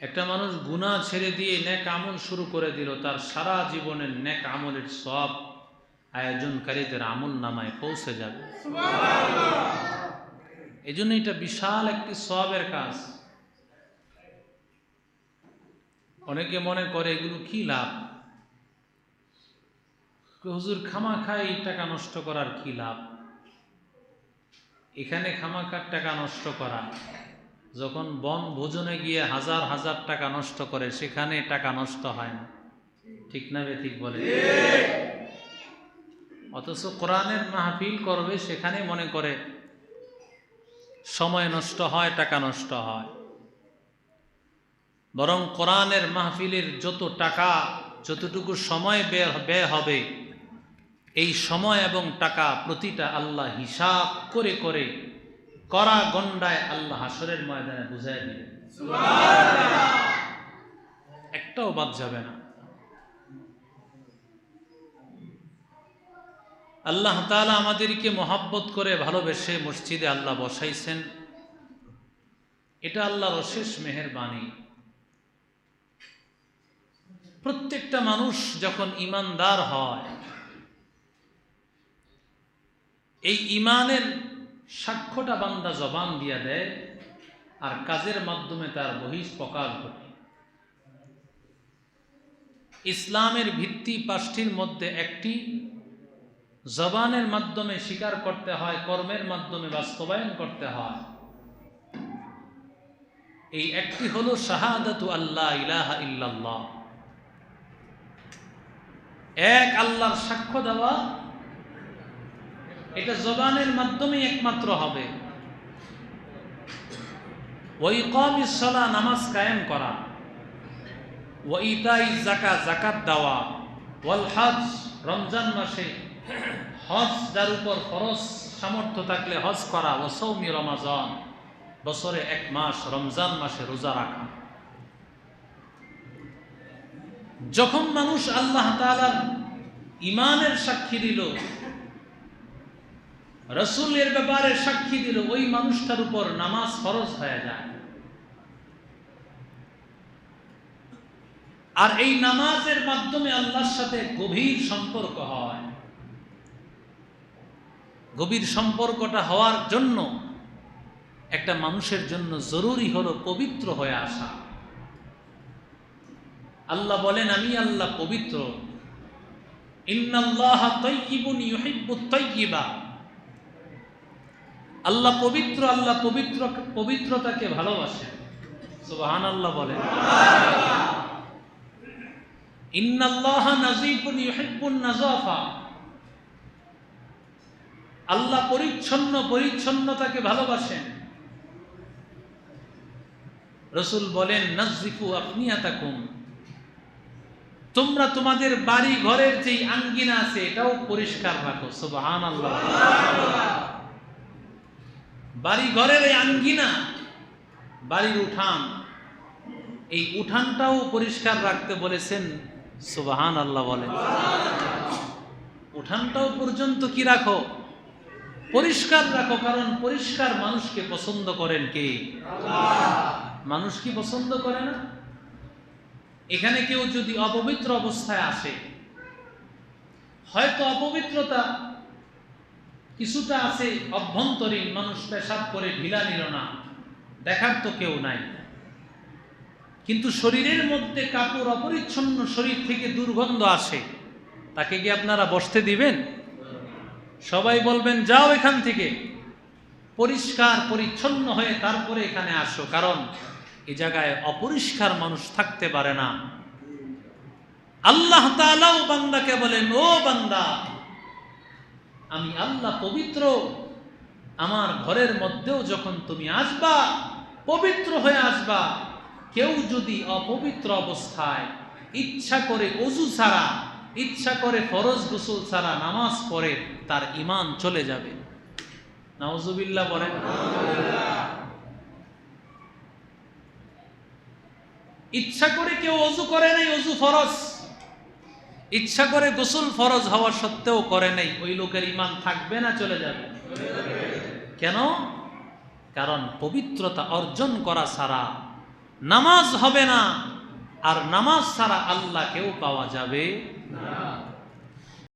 একটা মানুষ গুনাহ ছেড়ে দিয়ে নেক আমল শুরু করে দিল, তার সারা জীবনের নেক আমলের সওয়াব আয়োজনকারীদের আমল নামায় পৌঁছে যাবে। এজন্য এটা বিশাল একটি সওয়াবের কাজ। অনেকে মনে করে এগুলো কি লাভ, হুজুর খামাখাই টাকা নষ্ট করার কি লাভ। এখানে খামাখার টাকা নষ্ট করা, যখন বন ভোজনে গিয়ে হাজার হাজার টাকা নষ্ট করে সেখানে টাকা নষ্ট হয় না, ঠিক না ঠিক বলে। অথচ কোরআনের মাহফিল করবে সেখানে মনে করে সময় নষ্ট হয়, টাকা নষ্ট হয়। বরং কোরআনের মাহফিলের যত টাকা, যতটুকু সময় ব্যয় হবে, এই সময় এবং টাকা প্রতিটা আল্লাহ হিসাব করে করে করা গন্ডায় আল্লাহ হাসরের ময়দানে বুঝায় দিবেন। সুবহানাল্লাহ, একটাও বাদ যাবে না। আল্লাহ তাআলা আমাদেরকে মহব্বত করে ভালোবেসে মসজিদে আল্লাহ বসাইছেন, এটা আল্লাহর অশেষ মেহেরবানি। প্রত্যেকটা মানুষ যখন ঈমানদার হয়, এই ঈমানের সাক্ষ্যটা বান্দা জবান দিয়া দেয় আর কাজের মাধ্যমে তার বহিঃপ্রকাশ ঘটে। ইসলামের ভিত্তি পাঁচটির মধ্যে একটি জবানের মাধ্যমে স্বীকার করতে হয়, কর্মের মাধ্যমে বাস্তবায়ন করতে হয়। এই একটি হলো শাহাদাতু আল্লাহ ইলাহা ইল্লাল্লাহ, এক আল্লাহর সাক্ষ্য দেওয়া। এটা জবানের মাধ্যমে একমাত্র হবে। ওয়া ইকামিস সালাহ, নামাজ কায়েম করা, ওয়া ইতাইজ যাকাত, যাকাত দেওয়া, ওয়াল হজ, রমজান মাসে হজ যার উপর ফরজ সামর্থ্য থাকলে হজ করা, ওয়া সাওমি রমাজান, বছরে এক মাস রমজান মাসে রোজা রাখা। যখন মানুষ আল্লাহ তাআলার ঈমানের সাক্ষী দিল, রাসূলের ব্যাপারে সাক্ষী দিল, ওই মানুষটার উপর নামাজ ফরজ হয়ে যায়। আর এই নামাজের মাধ্যমে আল্লাহর সাথে গভীর সম্পর্ক হয়। গভীর সম্পর্কটা হওয়ার জন্য একটা মানুষের জন্য জরুরি হলো পবিত্র হয়ে আসা। আল্লাহ বলেন, আমি আল্লাহ পবিত্র। ইন্নাল্লাহা তাইয়্যিবুন ইউহিব্বুত তাইয়্যিবা। আল্লাহ পবিত্র, আল্লাহ পবিত্রতাকে ভালোবাসেন। সুবহানাল্লাহ বলেন। ইন্নাল্লাহা নাযীফুন ইউহিব্বুন নাযাফা। আল্লাহ পরিচ্ছন্নতাকে ভালোবাসেন। রাসূল বলেন, নাযিফু আফনিয়াতাকুম, তোমরা তোমাদের বাড়ি ঘরের যে আঙ্গিনা আছে এটাও পরিষ্কার রাখো। সুবহানাল্লাহ। বাড়ি ঘরের এই আঙ্গিনা, বাড়ির উঠান, এই উঠানটাও পরিষ্কার রাখতে বলেছেন। সুবহানাল্লাহ বলেন। উঠানটাও পর্যন্ত কি রাখো? পরিষ্কার রাখো। কারণ পরিষ্কার মানুষকে পছন্দ করেন কে? আল্লাহ। মানুষ কি পছন্দ করে না? এখানে কেউ যদি অপবিত্র অবস্থায় আসে, হয়তো অপবিত্রতা কিছুটা আছে অভ্যন্তরীণ, মানুষ পেশাব করে ঢিলা নিল না, দেখার তো কেউ নাই, কিন্তু শরীরের মধ্যে কাপড় অপরিচ্ছন্ন, শরীর থেকে দুর্গন্ধ আসে, তাকে কি আপনারা বসতে দিবেন? সবাই বলবেন যাও এখান থেকে, পরিষ্কার পরিচ্ছন্ন হয়ে তারপরে এখানে আসো, কারণ এই জায়গায় অপরিষ্কার মানুষ থাকতে পারে না। আল্লাহ তাআলাও বান্দাকে বলেন, ও বান্দা, আমি আল্লাহ পবিত্র, আমার ঘরের মধ্যেও যখন তুমি আসবা পবিত্র হয়ে আসবা। কেউ যদি অপবিত্র অবস্থায় ইচ্ছা করে ওযু ছাড়া, ইচ্ছা করে ফরজ গোসল ছাড়া নামাজ পড়ে, তার ঈমান চলে যাবে। নাউজুবিল্লাহ বলেন। ইচ্ছা করে কেউ ওযু করে নাই, ওযু ফরজ, ইচ্ছা করে গোসল ফরজ হওয়া সত্ত্বেও করে নাই, ওই লোকের ঈমান থাকবে না চলে যাবে? কেন? কারণ পবিত্রতা অর্জন করা ছাড়া নামাজ হবে না, আর নামাজ ছাড়া আল্লাহকেও পাওয়া যাবে না।